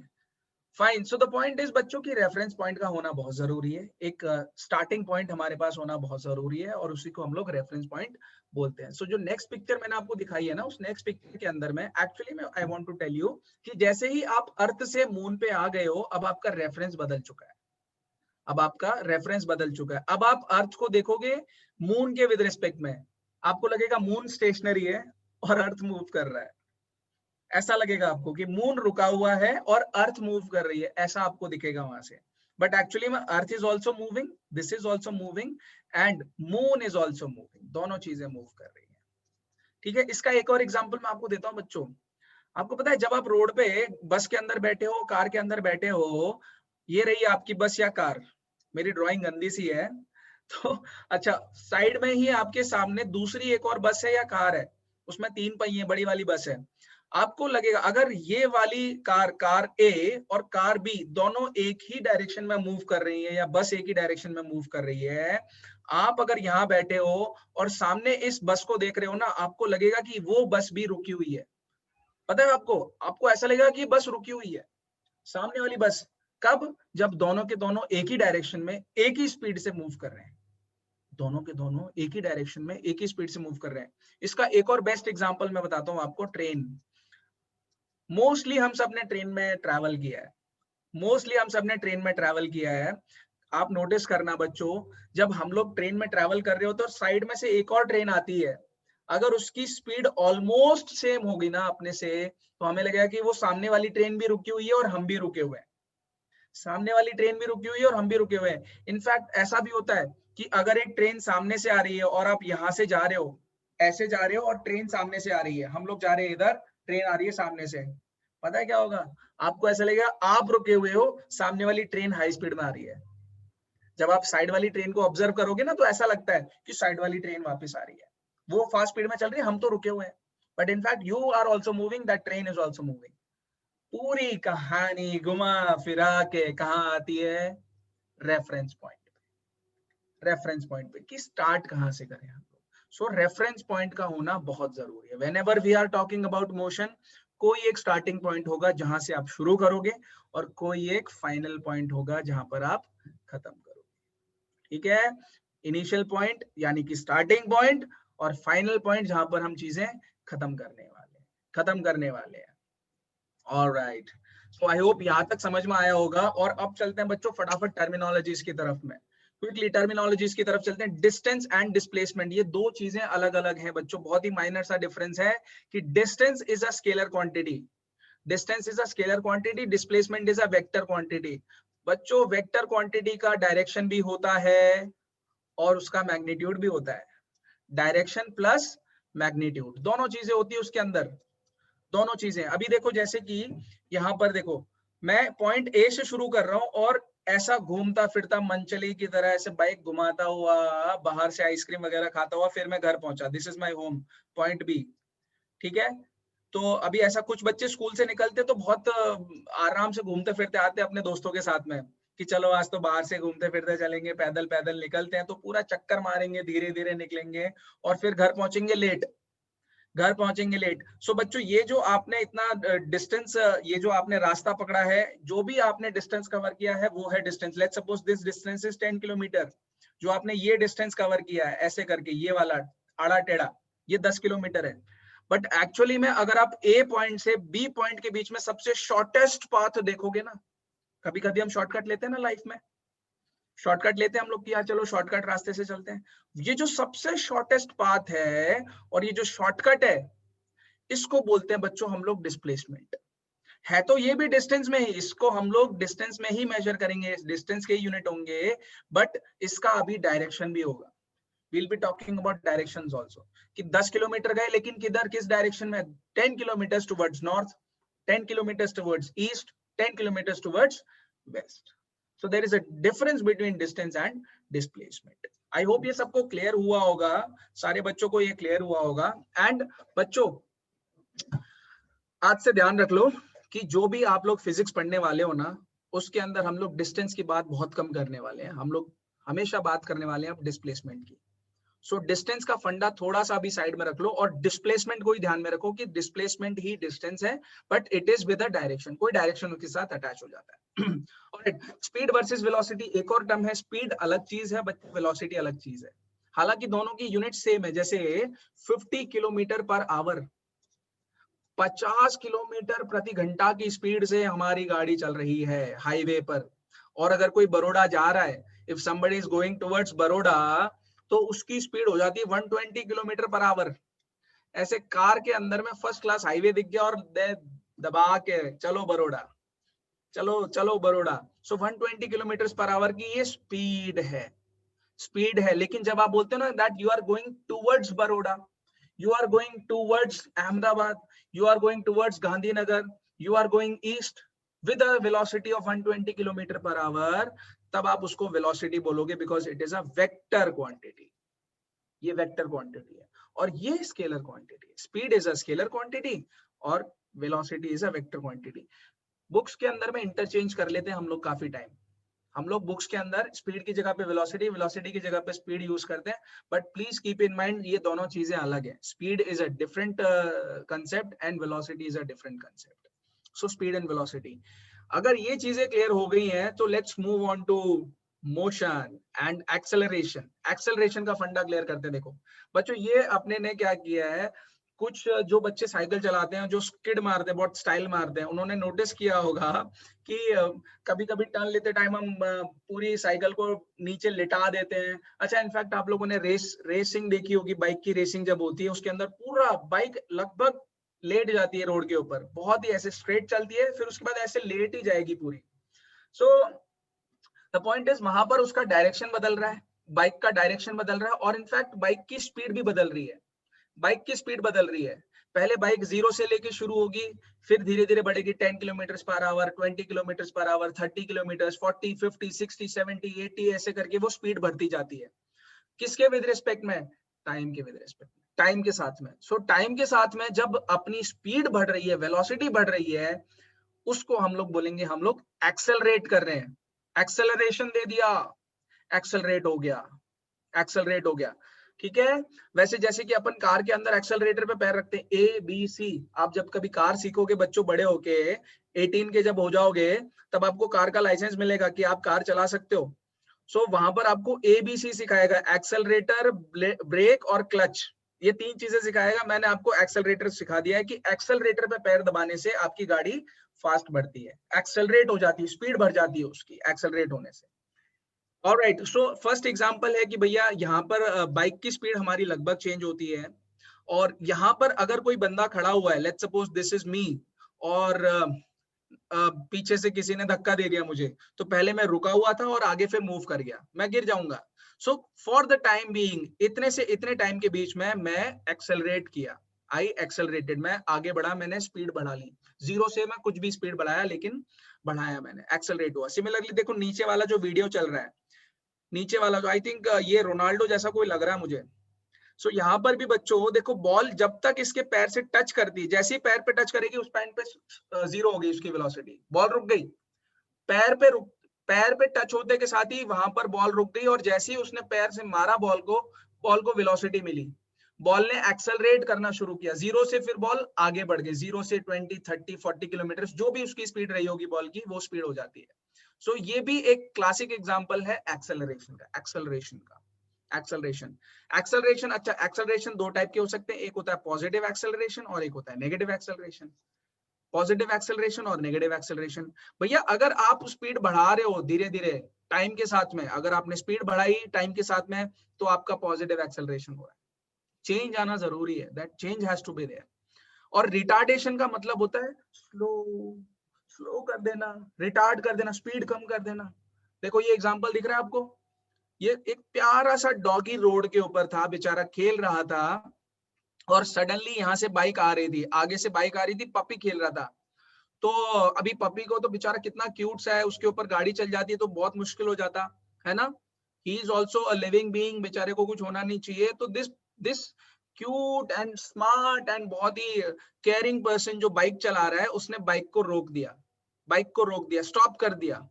fine. So the point is बच्चों की रेफरेंस पॉइंट का होना बहुत जरूरी है, एक स्टार्टिंग पॉइंट हमारे पास होना बहुत जरूरी है, और उसी को हम लोग रेफरेंस पॉइंट बोलते हैं। सो जो नेक्स्ट पिक्चर मैंने आपको दिखाई है ना, उस नेक्स्ट पिक्चर के अंदर में एक्चुअली में I want to tell you कि जैसे ही आप अर्थ से मून पे आ गए हो, अब आपका रेफरेंस बदल चुका है, अब आपका रेफरेंस बदल चुका है। अब आप अर्थ को देखोगे मून के विद रिस्पेक्ट में, आपको लगेगा मून स्टेशनरी है और अर्थ मूव कर रहा है, ऐसा लगेगा आपको कि मून रुका हुआ है और अर्थ मूव कर रही है, ऐसा आपको दिखेगा वहां से। बट एक्चुअली में earth is also moving, this is also moving, and moon is also moving, दोनों चीजें मूव कर रही है। ठीक है, इसका एक और एग्जाम्पल मैं आपको देता हूँ बच्चों। आपको पता है जब आप रोड पे बस के अंदर बैठे हो, कार के अंदर बैठे हो, ये रही आपकी बस या कार, मेरी ड्राइंग गंदी सी है तो अच्छा, साइड में ही आपके सामने दूसरी एक और बस है या कार है, उसमें 3 पहिए बड़ी वाली बस है। आपको लगेगा अगर ये वाली कार, कार ए और कार बी दोनों एक ही डायरेक्शन में मूव कर रही है, या बस एक ही डायरेक्शन में मूव कर रही है, आप अगर यहाँ बैठे हो और सामने इस बस को देख रहे हो ना, आपको लगेगा कि वो बस भी रुकी हुई है। पता है आपको, आपको ऐसा लगेगा कि बस रुकी हुई है, सामने वाली बस। कब? जब दोनों के दोनों एक ही डायरेक्शन में एक ही स्पीड से मूव कर रहे हैं, दोनों के दोनों एक ही डायरेक्शन में एक ही स्पीड से मूव कर रहे हैं। इसका एक और बेस्ट एग्जांपल मैं बताता हूं आपको, ट्रेन। मोस्टली हम सब ने ट्रेन में ट्रैवल किया है, मोस्टली हम सब ने ट्रेन में ट्रैवल किया है। आप नोटिस करना बच्चों, जब हम लोग ट्रेन में ट्रैवल कर रहे हो तो साइड में से एक और ट्रेन आती है, अगर उसकी स्पीड ऑलमोस्ट सेम होगी ना अपने से, तो हमें लगेगा कि वो सामने वाली ट्रेन भी रुकी हुई है और हम भी रुके हुए हैं, सामने वाली ट्रेन भी रुकी हुई है और हम भी रुके हुए हैं। इनफैक्ट ऐसा भी होता है कि अगर एक ट्रेन सामने से आ रही है और आप यहाँ से जा रहे हो, ऐसे जा रहे हो, और ट्रेन सामने से आ रही है, हम लोग जा रहे हैं इधर, ट्रेन आ रही है सामने से, पता है क्या होगा? आपको ऐसा लगेगा आप रुके हुए हो, सामने वाली ट्रेन हाई स्पीड में आ रही है। जब आप साइड वाली ट्रेन को ऑब्जर्व करोगे ना, तो ऐसा लगता है कि साइड वाली ट्रेन वापस आ रही है, वो फास्ट स्पीड में चल रही है, हम तो रुके हुए हैं। But in fact you are also moving, that train is also moving. पूरी कहानी घुमा फिरा के कहाँ आती है? रेफरेंस पॉइंट, रेफरेंस पॉइंट पे कि स्टार्ट कहाँ से करें हम लोग। सो रेफरेंस पॉइंट का होना बहुत जरूरी है। Whenever we are talking about motion, कोई एक स्टार्टिंग पॉइंट होगा जहां से आप शुरू करोगे, और कोई एक फाइनल पॉइंट होगा जहां पर आप खत्म करोगे। ठीक है, इनिशियल पॉइंट यानी कि स्टार्टिंग पॉइंट और फाइनल पॉइंट जहां पर हम चीजें खत्म करने वाले हैं। ऑलराइट, सो आई होप यहां तक समझ में आया होगा। और अब चलते हैं बच्चों फटाफट टर्मिनोलॉजीज की तरफ में, क्विकली टर्मिनोलॉजीज की तरफ चलते हैं। डिस्टेंस एंड डिस्प्लेसमेंट, ये दो चीजें अलग अलग हैं बच्चों, बहुत ही माइनर सा डिफरेंस है कि distance is a scalar quantity, distance is a scalar quantity, displacement is a vector quantity. बच्चों वेक्टर क्वांटिटी का डायरेक्शन भी होता है और उसका मैग्नीट्यूड भी होता है, डायरेक्शन प्लस मैग्नीट्यूड, दोनों चीजें होती है उसके अंदर, दोनों चीजें। अभी देखो जैसे कि यहाँ पर देखो, मैं पॉइंट ए से शुरू कर रहा हूं और ऐसा घूमता फिरता मनचली की तरह ऐसे बाइक घुमाता हुआ, बाहर से आइसक्रीम वगैरह खाता हुआ फिर मैं घर पहुंचा, this is my home point B. ठीक है, तो अभी ऐसा कुछ बच्चे स्कूल से निकलते तो बहुत आराम से घूमते फिरते आते अपने दोस्तों के साथ में कि चलो आज तो बाहर से घूमते फिरते चलेंगे, पैदल पैदल निकलते हैं, तो पूरा चक्कर मारेंगे, धीरे धीरे निकलेंगे और फिर घर पहुंचेंगे लेट, घर पहुंचेंगे लेट। सो बच्चों ये जो आपने इतना डिस्टेंस, ये जो आपने रास्ता पकड़ा है, जो भी आपने डिस्टेंस कवर किया है वो है distance. Let's suppose this distance is 10 kilometre, जो आपने ये डिस्टेंस कवर किया है ऐसे करके, ये वाला आड़ा टेढ़ा, ये 10 किलोमीटर है। बट एक्चुअली में अगर आप ए पॉइंट से बी पॉइंट के बीच में सबसे शॉर्टेस्ट पाथ देखोगे ना, कभी कभी हम शॉर्टकट लेते हैं ना लाइफ में, शॉर्टकट लेते हैं हम लोग कि यार चलो शॉर्टकट रास्ते से चलते हैं, ये जो सबसे शॉर्टेस्ट पाथ है और ये जो शॉर्टकट है, इसको बोलते हैं बच्चों हम लोग डिस्प्लेसमेंट। है तो ये भी डिस्टेंस में ही, इसको हम लोग डिस्टेंस में ही मेजर करेंगे, डिस्टेंस के यूनिट होंगे, बट इसका अभी डायरेक्शन भी होगा। we'll be talking about directions also कि 10 किलोमीटर गए लेकिन किधर, किस डायरेक्शन में, 10 kilometre towards north, 10 kilometre towards east, 10 kilometre towards waste. so there is a difference between distance and displacement. I hope ये सबको क्लियर हुआ होगा, सारे बच्चों को ये क्लियर हुआ होगा। एंड बच्चों आज से ध्यान रख लो कि जो भी आप लोग फिजिक्स पढ़ने वाले हो ना, उसके अंदर हम लोग डिस्टेंस की बात बहुत कम करने वाले हैं, हम लोग हमेशा बात करने वाले हैं अब डिस्प्लेसमेंट की। सो डिस्टेंस का फंडा थोड़ा सा भी साइड में रख लो और डिस्प्लेसमेंट को ही ध्यान में रखो कि डिस्प्लेसमेंट ही डिस्टेंस है, but it is with a direction, कोई डायरेक्शन उसके साथ अटैच हो जाता है। ऑलराइट, स्पीड वर्सेस वेलोसिटी एक और टर्म है, स्पीड अलग चीज है, बट वेलोसिटी अलग चीज है। हालांकि दोनों की यूनिट सेम है, जैसे 50 किलोमीटर पर आवर, 50 किलोमीटर प्रति घंटा की स्पीड से हमारी गाड़ी चल रही है हाईवे पर, और अगर कोई बड़ौदा जा रहा है, if somebody is going towards Baroda, तो उसकी स्पीड हो जाती है 120 किलोमीटर पर आवर। ऐसे कार के अंदर में फर्स्ट क्लास हाईवे दिख गया और दबा के चलो बड़ौदा, चलो चलो बड़ौदा। सो 120 किलोमीटर पर आवर की ये स्पीड है, स्पीड है। लेकिन जब आप बोलते हो ना that you are going towards Baroda, you are going towards Ahmedabad, you are going towards Gandhinagar, you are going east with a velocity of 120 km per hour, तब आप उसको velocity बोलोगे because it is a vector quantity, ये vector quantity है और ये scalar quantity। speed is a scalar quantity और velocity is a vector quantity। Books के अंदर में इंटरचेंज कर लेते हैं हम लोग काफी टाइम, हम लोग बुक्स के अंदर स्पीड की जगह पे वेलोसिटी, वेलोसिटी की जगह पे स्पीड यूज करते हैं, but please keep in mind ये दोनों चीजें अलग है। Speed is a different concept and velocity is a different concept. So speed and velocity, अगर ये चीजें क्लियर हो गई हैं तो let's move on to motion and acceleration. Acceleration का फंडा क्लियर करते हैं। देखो बच्चों ये अपने ने क्या किया है, कुछ जो बच्चे साइकिल चलाते हैं, जो स्किड मारते हैं, बहुत स्टाइल मारते हैं, उन्होंने नोटिस किया होगा कि कभी कभी टर्न लेते टाइम हम पूरी साइकिल को नीचे लिटा देते हैं। अच्छा, इनफैक्ट आप लोगों ने रेसिंग देखी होगी, बाइक की रेसिंग जब होती है उसके अंदर पूरा बाइक लगभग लेट जाती है रोड के ऊपर, बहुत ही ऐसे स्ट्रेट चलती है, फिर उसके बाद ऐसे लेट ही जाएगी पूरी। सो द पॉइंट इज वहां पर उसका डायरेक्शन बदल रहा है, बाइक का डायरेक्शन बदल रहा है और इनफैक्ट बाइक की स्पीड भी बदल रही है, बाइक की स्पीड बदल रही है। पहले बाइक 0 से लेके शुरू होगी, फिर धीरे धीरे बढ़ेगी 10 kilometre per hour, 20 kilometre per hour, 30 kilometre, 40, 50, 60, 70, 80 ऐसे करके वो स्पीड बढ़ती जाती है। किसके विद रिस्पेक्ट में? टाइम के विद रिस्पेक्ट, टाइम के साथ में। सो टाइम के साथ में जब अपनी स्पीड बढ़ रही है, वेलोसिटी बढ़ रही है, उसको हम लोग बोलेंगे हम लोग एक्सेलरेट कर रहे हैं। एक्सेलरेशन दे दिया, एक्सेलरेट हो गया, एक्सेलरेट हो गया। ठीक है, वैसे जैसे कि अपन कार के अंदर एक्सेलरेटर पे पैर रखते हैं, ABC। आप जब कभी कार सीखोगे बच्चों, बड़े होके 18 के जब हो जाओगे, तब आपको कार का लाइसेंस मिलेगा कि आप कार चला सकते हो। सो वहां पर आपको ABC सिखाएगा, एक्सेलरेटर, ब्रेक और क्लच, ये 3 चीजें सिखाएगा। मैंने आपको एक्सेलरेटर सिखा दिया है कि एक्सेलरेटर पे पैर दबाने से आपकी गाड़ी फास्ट बढ़ती है, एक्सेलरेट हो जाती है, स्पीड बढ़ जाती है उसकी एक्सेलरेट होने से। ऑलराइट, सो फर्स्ट एग्जांपल है कि भैया यहाँ पर बाइक की स्पीड हमारी लगभग चेंज होती है, और यहाँ पर अगर कोई बंदा खड़ा हुआ है, let's suppose this is me, और पीछे से किसी ने धक्का दे दिया मुझे, तो पहले मैं रुका हुआ था और आगे फिर मूव कर गया, मैं गिर जाऊंगा। So for the time being, इतने से इतने टाइम के बीच में मैं एक्सेलरेट किया, आई एक्सेलरेटेड, मैं आगे बढ़ा, मैंने स्पीड बढ़ा ली, 0 से मैं कुछ भी स्पीड बढ़ाया, लेकिन बढ़ाया मैंने, एक्सेलरेट हुआ। सिमिलरली देखो नीचे वाला जो वीडियो चल रहा है, नीचे वाला जो आई थिंक ये रोनाल्डो जैसा कोई लग रहा है मुझे। सो यहाँ पर भी बच्चों देखो, बॉल जब तक इसके पैर से टच करती, जैसे ही पैर पे टच करेगी उस पॉइंट पे 0 हो गई उसकी वेलोसिटी, बॉल रुक गई, पैर पे टच होते के साथ ही वहां पर बॉल रुक गई, और जैसे ही उसने पैर से मारा बॉल को वेलोसिटी मिली, बॉल ने एक्सेलरेट करना शुरू किया, 0 से फिर बॉल आगे बढ़ गई, 0 से 20, 30, 40 किलोमीटर, जो भी उसकी स्पीड रही होगी बॉल की, वो स्पीड हो जाती है। सो ये भी एक क्लासिक एग्जांपल है एक्सेलरेशन का, एक्सेलरेशन। अच्छा, एक्सेलरेशन 2 टाइप के हो सकते हैं, एक होता है पॉजिटिव एक्सेलरेशन और एक होता है नेगेटिव एक्सेलरेशन। पॉजिटिव एक्सेलरेशन और नेगेटिव एक्सेलरेशन, भैया अगर आप स्पीड बढ़ा रहे हो धीरे धीरे टाइम के साथ में, अगर आपने स्पीड बढ़ाई टाइम के साथ में, तो आपका पॉजिटिव एक्सेलरेशन हो रहा है, चेंज आना जरूरी है, that change has to be there. और रिटार्डेशन का मतलब होता है स्लो कर देना, रिटार्ड कर देना, स्पीड कम कर देना। देखो ये एग्जांपल दिख रहा है आपको, ये एक प्यारा सा डॉगी रोड के ऊपर था, बेचारा खेल रहा था, और सडनली यहाँ से बाइक आ रही थी, आगे से बाइक आ रही थी, पपी खेल रहा था। तो अभी पपी को तो बेचारा कितना क्यूट सा है, उसके ऊपर गाड़ी चल जाती है तो बहुत मुश्किल हो जाता है ना। He is also a living being, बेचारे को कुछ होना नहीं चाहिए। तो this cute and smart and बहुत ही केयरिंग पर्सन जो बाइक चला रहा है, उसने बाइक को रोक दिया, स्टॉप कर दिया।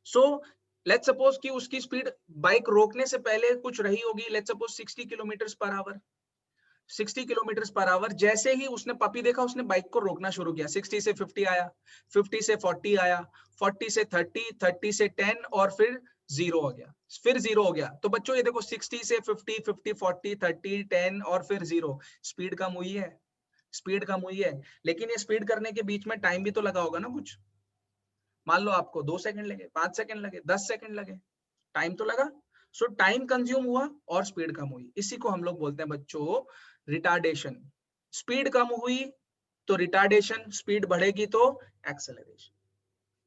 सो लेट्स सपोज कि उसकी स्पीड बाइक रोकने से पहले कुछ रही होगी, let's suppose 60 kilometre per hour, 60 kilometre per hour. जैसे ही उसने पपी देखा, उसने बाइक को रोकना शुरू किया, 60 से 50 आया, 50 से 40 आया, 40 से 30, 30 से 10, और फिर 0 हो गया, फिर 0 हो गया। तो बच्चों ये देखो 60 से 50, 50, 40, 30, 10 और फिर 0, स्पीड कम हुई है, स्पीड कम हुई है। लेकिन ये स्पीड करने के बीच में टाइम भी तो लगा होगा ना कुछ, मान लो आपको 2 सेकंड लगे, 5 सेकंड लगे, 10 सेकंड लगे, टाइम तो लगा। सो टाइम कंज्यूम हुआ और स्पीड कम हुई, इसी को हम लोग बोलते हैं बच्चों रिटार्डेशन। स्पीड कम हुई तो रिटार्डेशन, स्पीड बढ़ेगी तो एक्सेलरेशन।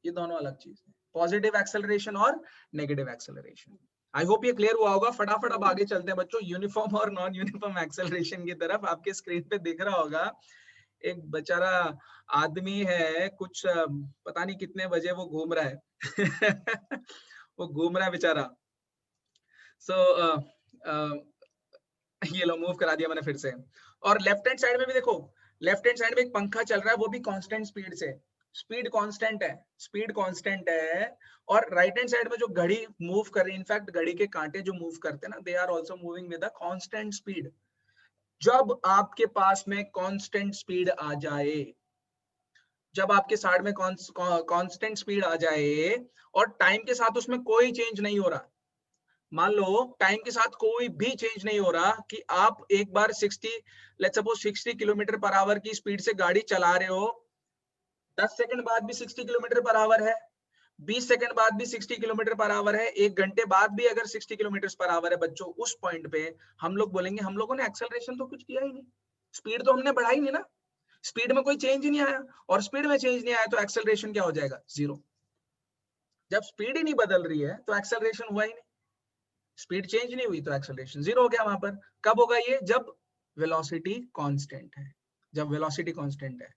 ये दोनों अलग चीज है, पॉजिटिव एक्सेलरेशन और नेगेटिव एक्सेलरेशन। आई होप ये क्लियर हुआ होगा। फटाफट अब आगे चलते हैं बच्चों, यूनिफॉर्म और नॉन यूनिफॉर्म एक्सेलरेशन की तरफ। आपके स्क्रीन पे दिख रहा होगा एक बेचारा आदमी है, कुछ पता नहीं कितने बजे वो घूम रहा है वो घूम रहा है बेचारा। सो ये लो मूव करा दिया मैंने फिर से। और लेफ्ट हैंड साइड में भी देखो, लेफ्ट हैंड साइड में एक पंखा चल रहा है, वो भी कांस्टेंट स्पीड से, स्पीड कांस्टेंट है। और राइट हैंड साइड में जो घड़ी मूव कर रही है, इनफैक्ट घड़ी के कांटे जो मूव करते हैं ना, they are also moving with a constant speed. जब आपके पास में कांस्टेंट स्पीड आ जाए, जब आपके साइड में कांस्टेंट स्पीड आ जाए और टाइम के साथ उसमें कोई चेंज नहीं हो रहा, मान लो टाइम के साथ कोई भी चेंज नहीं हो रहा, कि आप एक बार 60, let's suppose 60 kilometre per hour की स्पीड से गाड़ी चला रहे हो, 10 सेकंड बाद भी 60 किलोमीटर पर आवर है, 20 सेकंड बाद भी 60 किलोमीटर पर आवर है, 1 घंटे बाद भी अगर 60 किलोमीटर पर आवर है बच्चों, उस पॉइंट पे हम लोग बोलेंगे हम लोगों ने एक्सेलरेशन तो कुछ किया ही नहीं, स्पीड तो हमने बढ़ाई नहीं ना, स्पीड में कोई चेंज ही नहीं आया, और स्पीड में चेंज नहीं आया तो एक्सेलरेशन क्या हो जाएगा, 0। जब स्पीड ही नहीं बदल रही है तो एक्सेलरेशन हुआ ही नहीं, स्पीड चेंज नहीं हुई तो एक्सेलरेशन 0 हो गया वहां पर। कब होगा ये, जब वेलोसिटी कांस्टेंट है, जब वेलोसिटी कांस्टेंट है।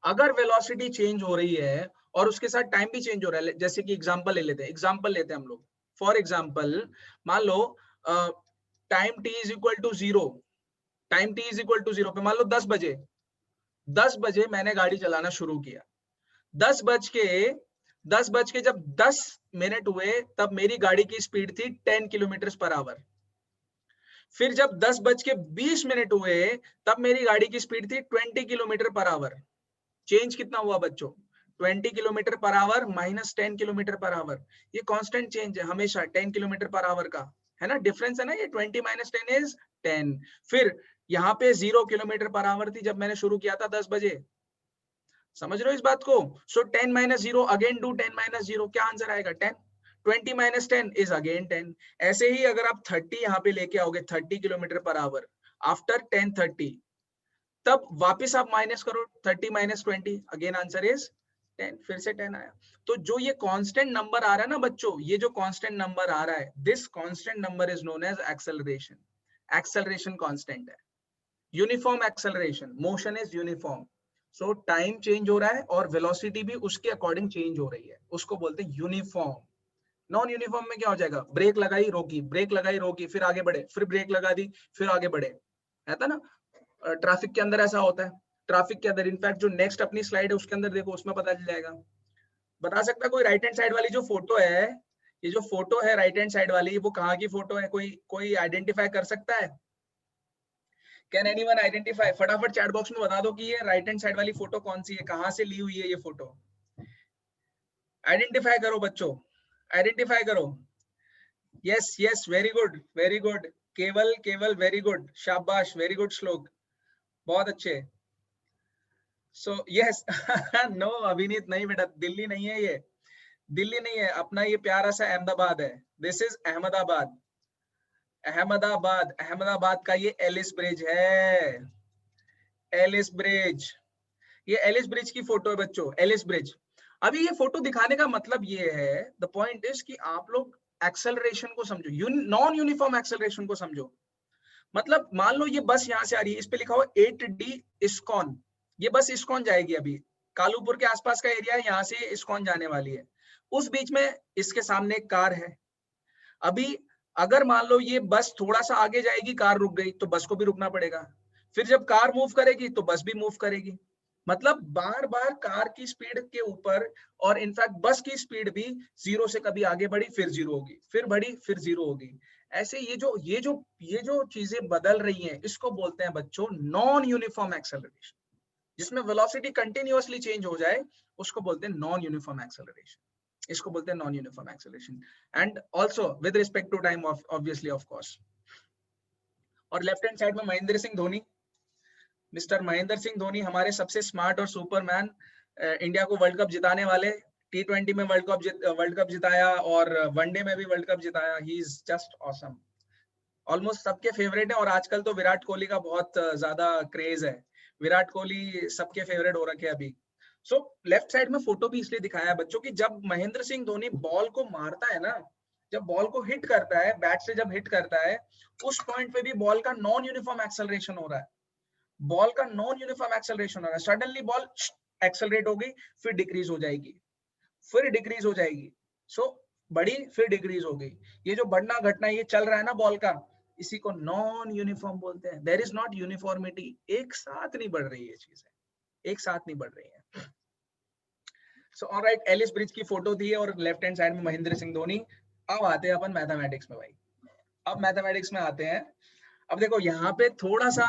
अगर वेलोसिटी चेंज हो रही है और उसके साथ टाइम भी चेंज हो रहा है, जैसे कि एग्जांपल लेते हैं हम लोग। फॉर एग्जांपल मान लो time t is equal to 0, time t is equal to 0 पे मान लो 10 बजे मैंने गाड़ी चलाना शुरू किया, 10 बज के जब 10 मिनट हुए तब मेरी गाड़ी की स्पीड थी 10 किलोमीटर पर आवर। फिर जब 10 बज के 20 मिनट हुए तब मेरी गाड़ी की स्पीड थी 20 किलोमीटर पर आवर। चेंज कितना हुआ बच्चों, 20 kilometre per hour minus 10 kilometre per hour, ये कांस्टेंट चेंज है हमेशा 10 किलोमीटर पर आवर का, है ना, डिफरेंस है ना ये, 20 माइनस 10 इज 10। फिर यहाँ पे 0 किलोमीटर पर आवर थी जब मैंने शुरू किया था 10 बजे, समझ रहे हो इस बात को? सो 10 माइनस 0 अगेन डू 10 माइनस 0, क्या आंसर आएगा 10। 20 माइनस 10 इज अगेन 10। ऐसे ही अगर आप 30 यहाँ पे लेके आओगे 30 किलोमीटर पर आवर आफ्टर 10:30, तब वापस आप माइनस करो 30 माइनस 20, अगेन आंसर इज 10, फिर से 10 आया। तो जो ये कांस्टेंट नंबर आ रहा है ना बच्चों, ये जो कांस्टेंट नंबर आ रहा है, this constant number is known as acceleration. Acceleration constant है, uniform acceleration, motion is uniform. So time change हो रहा है और वेलोसिटी भी उसके अकॉर्डिंग चेंज हो रही है, उसको बोलते हैं यूनिफॉर्म। नॉन यूनिफॉर्म में क्या हो जाएगा, ब्रेक लगाई रोकी, ब्रेक लगाई रोकी, फिर आगे बढ़े, फिर ब्रेक लगा दी, फिर आगे बढ़े, है ना। ट्रैफिक के अंदर ऐसा होता है, ट्रैफिक के अंदर, इनफैक्ट जो नेक्स्ट अपनी स्लाइड है उसके अंदर देखो, उसमें पता चल जाएगा। बता सकता है कोई राइट हैंड साइड वाली जो फोटो है, ये जो फोटो है राइट हैंड साइड वाली, वो कहाँ की फोटो है, कोई कोई आइडेंटिफाई कर सकता है? Can anyone identify? फटाफट चैट बॉक्स में बता दो कि ये राइट हैंड साइड वाली फोटो कौन सी है, कहाँ से ली हुई है ये फोटो। आइडेंटिफाई करो बच्चों, आइडेंटिफाई करो। Yes yes, very good very good, केवल केवल वेरी गुड, शाबाश, वेरी गुड श्लोक, बहुत अच्छे। सो यस नो अभिनीत, नहीं बेटा, दिल्ली नहीं है ये, दिल्ली नहीं है, अपना ये प्यारा सा अहमदाबाद है, दिस इज अहमदाबाद। अहमदाबाद, अहमदाबाद का ये एलिस ब्रिज है, एलिस ब्रिज, ये एलिस ब्रिज की फोटो है बच्चों, एलिस ब्रिज। अभी ये फोटो दिखाने का मतलब ये है, द पॉइंट इज कि आप लोग एक्सेलरेशन को समझो, नॉन यूनिफॉर्म एक्सेलरेशन को समझो। मतलब मान लो ये बस यहाँ से आ रही है, इस पे लिखा हुआ 8D इस्कॉन, ये बस इस्कॉन जाएगी, अभी कालूपुर के आसपास का एरिया है, यहाँ से इस्कॉन जाने वाली है। उस बीच में इसके सामने एक कार है। अभी अगर मान लो ये बस थोड़ा सा आगे जाएगी, कार रुक गई, तो बस को भी रुकना पड़ेगा, फिर जब कार मूव करेगी तो बस भी मूव करेगी। मतलब बार बार कार की स्पीड के ऊपर, और इनफैक्ट बस की स्पीड भी 0 से कभी आगे बढ़ी फिर 0 होगी, फिर बढ़ी फिर 0 होगी। ऐसे ये जो चीजें बदल रही हैं, इसको बोलते हैं बच्चों नॉन यूनिफॉर्म एक्सेलरेशन। जिसमें वेलोसिटी कंटिन्यूअसली चेंज हो जाए उसको बोलते हैं नॉन यूनिफॉर्म एक्सेलरेशन, इसको बोलते हैं non uniform acceleration. And also with respect to time, obviously, of course. और लेफ्ट हैंड साइड में महेंद्र सिंह धोनी, मिस्टर महेंद्र सिंह धोनी, हमारे सबसे स्मार्ट और सुपरमैन, इंडिया को वर्ल्ड कप जिताने वाले, T20 में वर्ल्ड कप जिताया और वनडे में भी वर्ल्ड कप जिताया। He is just awesome, almost सबके फेवरेट है, और आजकल तो विराट कोहली का बहुत ज्यादा क्रेज है, विराट कोहली सबके फेवरेट हो रखे अभी। सो लेफ्ट साइड में फोटो भी इसलिए दिखाया है बच्चों की जब महेंद्र सिंह धोनी बॉल को मारता है ना, जब बॉल को हिट करता है, बैट से जब हिट करता है, उस पॉइंट पे भी बॉल का नॉन यूनिफॉर्म एक्सेलरेशन हो रहा है, बॉल का नॉन यूनिफॉर्म एक्सेलरेशन हो रहा है। सडनली बॉल एक्सेलरेट हो गई, फिर डिक्रीज हो जाएगी, फिर डिक्रीज हो जाएगी, सो बढ़ी फिर डिक्रीज हो गई। ये जो बढ़ना घटना ये चल रहा है ना बॉल का, इसी को नॉन यूनिफॉर्म बोलते हैं। देयर इज नॉट यूनिफॉर्मिटी, एक साथ नहीं बढ़ रही है चीजें, एक साथ नहीं बढ़ रही है। सो ऑलराइट, एलिस ब्रिज की फोटो दी है और लेफ्ट हैंड साइड में महेंद्र सिंह धोनी। अब आते हैं अपन मैथमेटिक्स में भाई, अब मैथमेटिक्स में आते हैं। अब देखो यहाँ पे थोड़ा सा,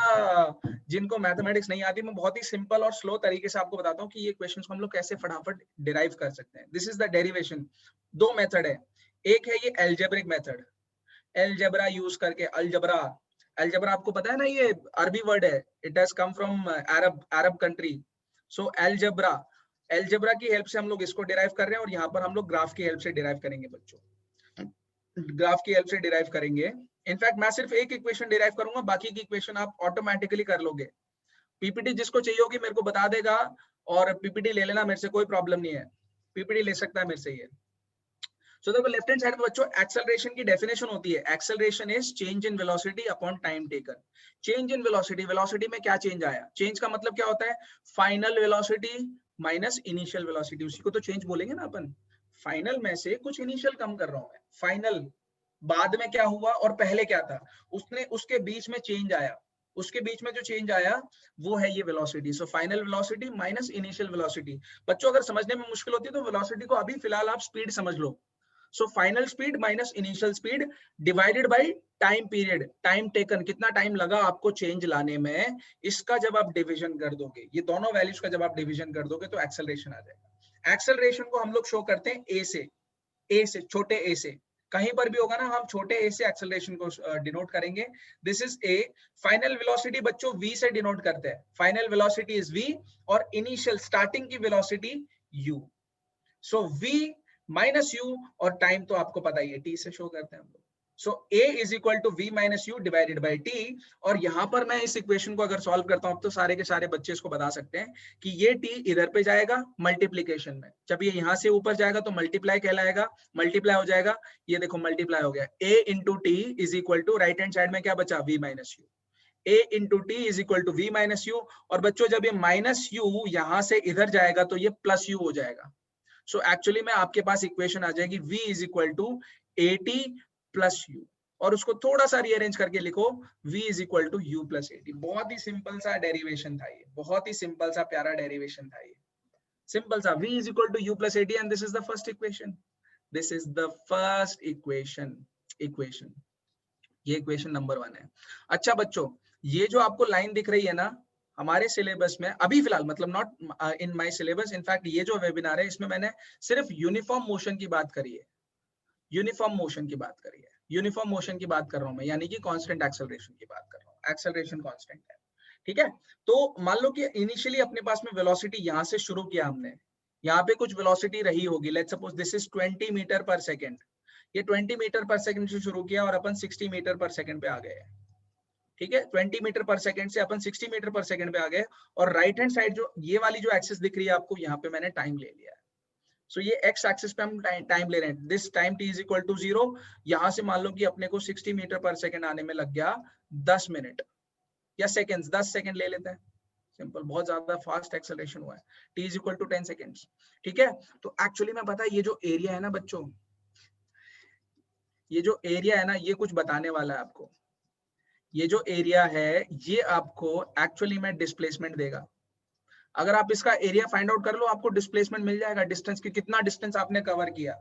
जिनको मैथमेटिक्स नहीं आती, मैं बहुत ही सिंपल और स्लो तरीके से आपको बताता हूँ कि ये क्वेश्चंस को हम लोग कैसे फटाफट डिराइव कर सकते हैं। This is the derivation. दो मेथड है, एक है ये एल्जेब्रिक मेथड, एल्जेब्रा यूज करके, अलजबरा, एल्जेब्रा आपको पता है ना, ये अरबी वर्ड है, it has come from Arab country. So algebra, algebra की हेल्प से हम लोग इसको डिराइव कर रहे हैं, और यहाँ पर हम लोग ग्राफ की हेल्प से डिराइव करेंगे बच्चों, ग्राफ की हेल्प से डिराइव करेंगे। इनफैक्ट मैं सिर्फ एक इक्वेशन डिराइव करूंगा, बाकी की इक्वेशन आप ऑटोमेटिकली कर लोगे। पीपीटी जिसको चाहिए होगी मेरे को बता देगा, और पीपीटी ले लेना मेरे से, कोई प्रॉब्लम नहीं है, पीपीटी ले सकता है मेरे से ये। सो देखो लेफ्ट हैंड साइड में बच्चों एक्सेलरेशन की डेफिनेशन होती है, acceleration is change in velocity upon time taken. Change in velocity, velocity में क्या चेंज आया, चेंज का मतलब क्या होता है, final velocity minus initial velocity, उसी को तो चेंज बोलेंगे ना अपन। फाइनल में से कुछ इनिशियल कम कर रहा हूं मैं, फाइनल बाद में क्या हुआ और पहले क्या था, उसके बीच में चेंज आया, उसके बीच में जो चेंज आया वो है ये velocity. So final velocity minus initial velocity. बच्चों अगर समझने में मुश्किल होती है तो वेलोसिटी को अभी फिलहाल आप स्पीड समझ लो। So final speed minus initial speed divided by time period, time taken, कितना टाइम लगा आपको चेंज लाने में, इसका जब आप डिवीजन कर दोगे, ये दोनों वैल्यूज का जब आप डिवीजन कर दोगे तो एक्सेलरेशन आ जाएगा। एक्सेलरेशन को हम लोग शो करते हैं ए से, छोटे ए से, कहीं पर भी होगा ना हम छोटे ए से एक्सेलरेशन को डिनोट करेंगे। This is a. Final velocity बच्चों v से डिनोट करते हैं, फाइनल वेलोसिटी इज v और इनिशियल स्टार्टिंग की वेलोसिटी u। सो v माइनस u और टाइम तो आपको पता ही है t से शो करते हैं हम लोग। So a is equal to v minus u divided by t। और यहां पर मैं इस इक्वेशन को अगर सॉल्व करता हूं, अब तो सारे के सारे बच्चे इसको बता सकते हैं कि ये t इधर पे जाएगा मल्टीप्लीकेशन में, जब ये यहां से ऊपर जाएगा तो मल्टीप्लाई कहलाएगा, मल्टीप्लाई हो जाएगा, ये देखो मल्टीप्लाई हो गया, a into t is equal to right hand side में क्या बचा v minus u, a into t is equal to v minus u. और बच्चों जब ये माइनस यू यहां से इधर जाएगा तो ये प्लस यू हो जाएगा। सो एक्चुअली में आपके पास इक्वेशन आ जाएगी v is equal to a t plus u, और उसको थोड़ा सा रीअरेंज करके लिखो v is equal to u plus a t. बहुत ही सिंपल सा डेरिवेशन था ये, बहुत ही सिंपल सा प्यारा डेरिवेशन था ये, सिंपल सा, v is equal to u plus a t and this is the first equation, this is the first equation, ये इक्वेशन नंबर 1 है। अच्छा बच्चों, ये जो आपको लाइन दिख रही है ना हमारे सिलेबस में अभी फिलहाल, मतलब not in my syllabus, in fact ये जो वेबिनार है इसमें मैंने सिर्फ यूनिफॉर्म मोशन की बात करी है, यूनिफॉर्म मोशन की बात करी है, यूनिफॉर्म मोशन की बात कर रहा हूं मैं, यानी कि कांस्टेंट एक्सेलरेशन की बात कर रहा हूं, एक्सेलरेशन कांस्टेंट है, ठीक है। तो मान लो कि इनिशियली अपने पास में वेलोसिटी यहां से शुरू किया हमने, यहाँ पे कुछ वेलोसिटी रही होगी, let's suppose this is 20 metre per second, ये 20 मीटर पर सेकंड से शुरू किया और अपन 60 मीटर पर सेकंड पे आ गए, ठीक है, 20 मीटर पर सेकंड से अपन 60 मीटर पर सेकंड पे आ गए। और राइट हैंड साइड जो ये वाली जो एक्सिस दिख रही है आपको, यहाँ पे मैंने टाइम ले लिया है। सो ये एक्स एक्सिस पे हम टाइम ले रहे हैं, this time t is equal to 0। यहां से मान लो कि अपने को 60 मीटर पर सेकंड आने में लग गया 10 मिनट या सेकंड्स, 10 सेकंड ले लेते हैं, सिंपल, बहुत ज्यादा फास्ट एक्सेलरेशन हुआ है, t is equal to 10 seconds, ठीक है। तो एक्चुअली में पता है ये जो एरिया है ना बच्चों, ये जो एरिया है ना, ये कुछ बताने वाला है आपको। ये जो एरिया है ये आपको एक्चुअली में डिस्प्लेसमेंट देगा। अगर आप इसका एरिया फाइंड आउट कर लो आपको डिस्प्लेसमेंट मिल जाएगा, डिस्टेंस की, कितना डिस्टेंस आपने कवर किया,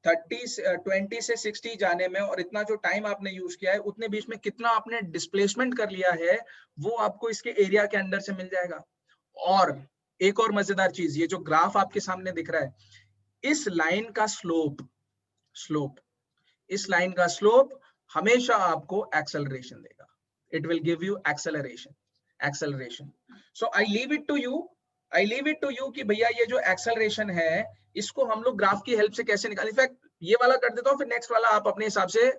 20 से 60 जाने में, और इतना जो टाइम आपने यूज किया है उतने बीच में कितना आपने डिस्प्लेसमेंट कर लिया है, वो आपको इसके एरिया के अंदर से मिल जाएगा। और एक और मजेदार चीज, ये जो ग्राफ आपके सामने दिख रहा है, इस लाइन का स्लोप, इस लाइन का स्लोप हमेशा आपको एक्सेलरेशन देगा, it will give you acceleration. So I leave it to you कि भैया ये जो एक्सेलरेशन है इसको हम लोग ग्राफ की हेल्प से कैसे निकालें। इनफैक्ट ये वाला कर देता हूँ, फिर नेक्स्ट वाला आप अपने हिसाब से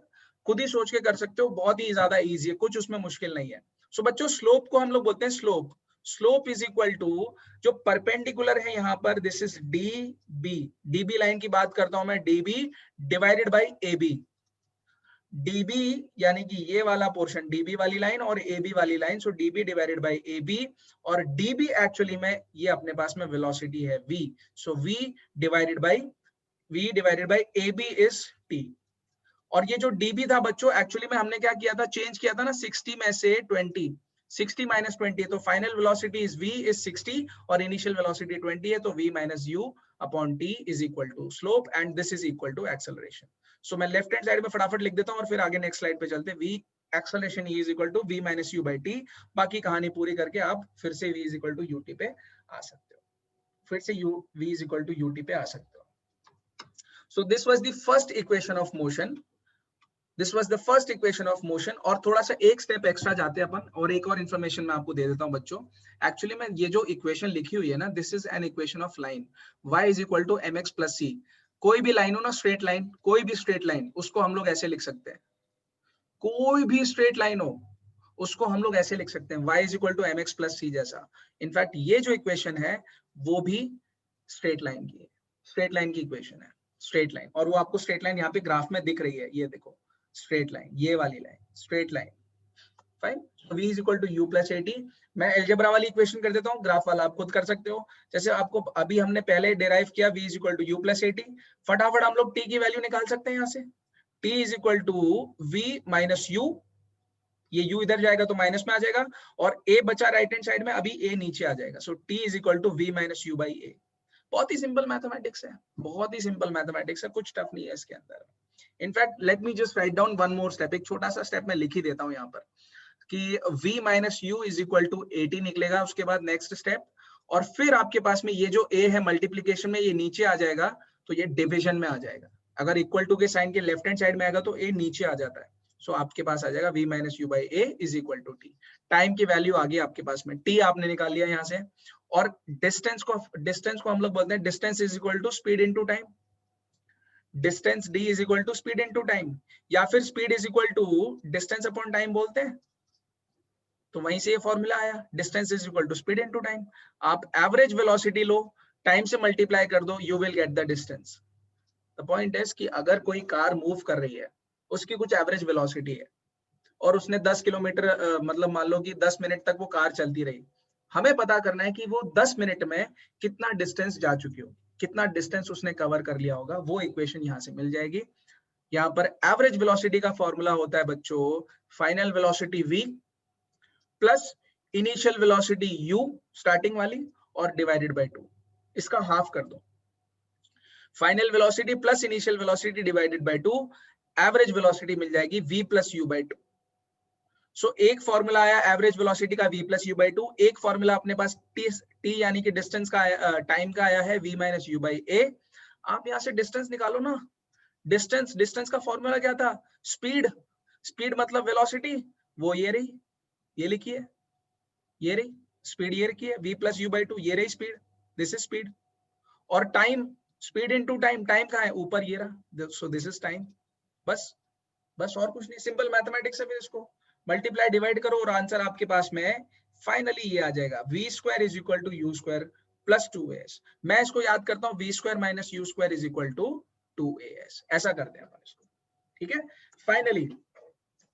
खुद ही सोच के कर सकते हो, बहुत ही ज्यादा इजी है, कुछ उसमें मुश्किल नहीं है। सो बच्चों स्लोप को हम लोग बोलते हैं स्लोप इज इक्वल टू जो परपेंडिकुलर है यहाँ पर, दिस इज डीबी लाइन की बात करता हूं मैं, DB divided by AB, DB यानी कि ये वाला पोर्शन, डीबी वाली लाइन और एबी वाली line, so DB divided by AB, और डीबी एक्चुअली में ये अपने पास में वेलोसिटी है v, so v divided by AB is t। और ये जो dB था बच्चों, एक्चुअली में हमने क्या किया था, चेंज किया था ना 60 में से 20, 60 माइनस 20, तो final velocity is v is 60 और इनिशियल वेलोसिटी 20 है, तो v minus u upon t is equal to slope and this is equal to acceleration. So मैं लेफ्ट हैंड साइड में फटाफट लिख देता हूं और फिर आगे नेक्स्ट स्लाइड पे चलते हैं। v acceleration is equal to v minus u by t। बाकी कहानी पूरी करके आप फिर से v is equal to ut पे आ सकते हो, फिर से v is equal to ut पे आ सकते हो। So this was the first equation of motion, this was the first equation of motion. और थोड़ा सा एक स्टेप एक्स्ट्रा जाते हैं अपन, और एक और इन्फॉर्मेशन मैं आपको दे देता हूं बच्चों। एक्चुअली में ये जो इक्वेशन लिखी हुई है ना, this is an equation of line y is equal to mx plus c। कोई भी लाइन हो ना, स्ट्रेट लाइन, कोई भी स्ट्रेट लाइन, उसको हम लोग ऐसे लिख सकते हैं, कोई भी स्ट्रेट लाइन हो उसको हम लोग ऐसे लिख सकते हैं, y is equal to mx plus c जैसा। इनफैक्ट ये जो इक्वेशन है वो भी स्ट्रेट लाइन की है, स्ट्रेट लाइन की इक्वेशन है, स्ट्रेट लाइन। और वो आपको स्ट्रेट लाइन यहाँ पे ग्राफ में दिख रही है, ये देखो स्ट्रेट लाइन, ये वाली line straight line, fine. v is equal to u plus at। मैं अलजेब्रा वाली इक्वेशन कर देता हूँ, ग्राफ वाला आप खुद कर सकते हो। जैसे आपको अभी हमने पहले डिराइव किया v is equal to u plus at, फटाफट हम लोग t की वैल्यू निकाल सकते हैं यहाँ से। t is equal to v minus u, ये u इधर जाएगा तो माइनस में आ जाएगा, और a बचा राइट हैंड साइड में, अभी a नीचे आ जाएगा, so t is equal to v minus u by a। बहुत ही सिंपल मैथमेटिक्स है, बहुत ही सिंपल मैथमेटिक्स है, कुछ टफ नहीं है इसके अंदर। इनफैक्ट लेट मी just write down one more step, एक छोटा सा स्टेप मैं लिख ही देता हूं यहाँ पर कि v minus u is equal to 80 निकलेगा। उसके बाद नेक्स्ट स्टेप, और फिर आपके पास में ये जो a है मल्टीप्लीकेशन में, ये नीचे आ जाएगा तो ये डिविजन में आ जाएगा। अगर इक्वल टू के साइन के लेफ्ट हैंड साइड में आएगा तो a नीचे आ जाता है। सो आपके पास आ जाएगा v minus u by a is equal to t. Time की वैल्यू आ गई आपके पास में, t आपने निकाल लिया यहाँ से, और डिस्टेंस को हम लोग बोलते हैं distance is equal to speed into time. Distance d is equal to speed into time, या फिर speed is equal to distance upon time बोलते हैं। तो वहीं से ये फॉर्मूला आया, distance is equal to speed into time. आप एवरेज वेलोसिटी लो, टाइम से मल्टीप्लाई कर दो, you will get the distance. The point is कि अगर कोई कार मूव कर रही है, उसकी कुछ एवरेज वेलोसिटी है, और उसने 10 किलोमीटर मतलब मान लो कि 10 मिनट तक वो कार चलती रही, हमें पता करना है कि वो 10 मिनट में कितना डिस्टेंस जा चुकी होगी, कितना डिस्टेंस उसने कवर कर लिया होगा। वो इक्वेशन यहाँ से मिल जाएगी। यहाँ पर एवरेज वेलोसिटी का फॉर्मूला होता है बच्चों final velocity v plus initial velocity u starting वाली और डिवाइडेड बाय 2। इसका हाफ कर दो, final velocity plus initial velocity divided by 2, average velocity मिल जाएगी v plus u by 2। So एक फॉर्मूला आया एवरेज वेलोसिटी का v प्लस यू बाई 2, एक फॉर्मूला अपने पास t यानी कि डिस्टेंस का टाइम का आया है v माइनस यू बाई ए। आप यहाँ से डिस्टेंस निकालो ना, डिस्टेंस का फॉर्मूला क्या था, स्पीड मतलब वेलोसिटी, वो ये रही, ये लिखिए, ये रही स्पीड, ये रखी है v प्लस यू बाई 2, ये रही स्पीड, दिस इज स्पीड। और time, speed into time, time कहाँ है, ऊपर ये रहा, सो दिस इज टाइम। बस और कुछ नहीं, सिंपल मैथमेटिक्स है। फिर इसको मल्टीप्लाई डिवाइड करो और आंसर आपके पास में फाइनली ये आ जाएगा, v square is equal to u square plus 2as। मैं इसको याद करता हूँ, v square minus u square is equal to 2as। ऐसा करते हैं अपन इसको, ठीक है। Finally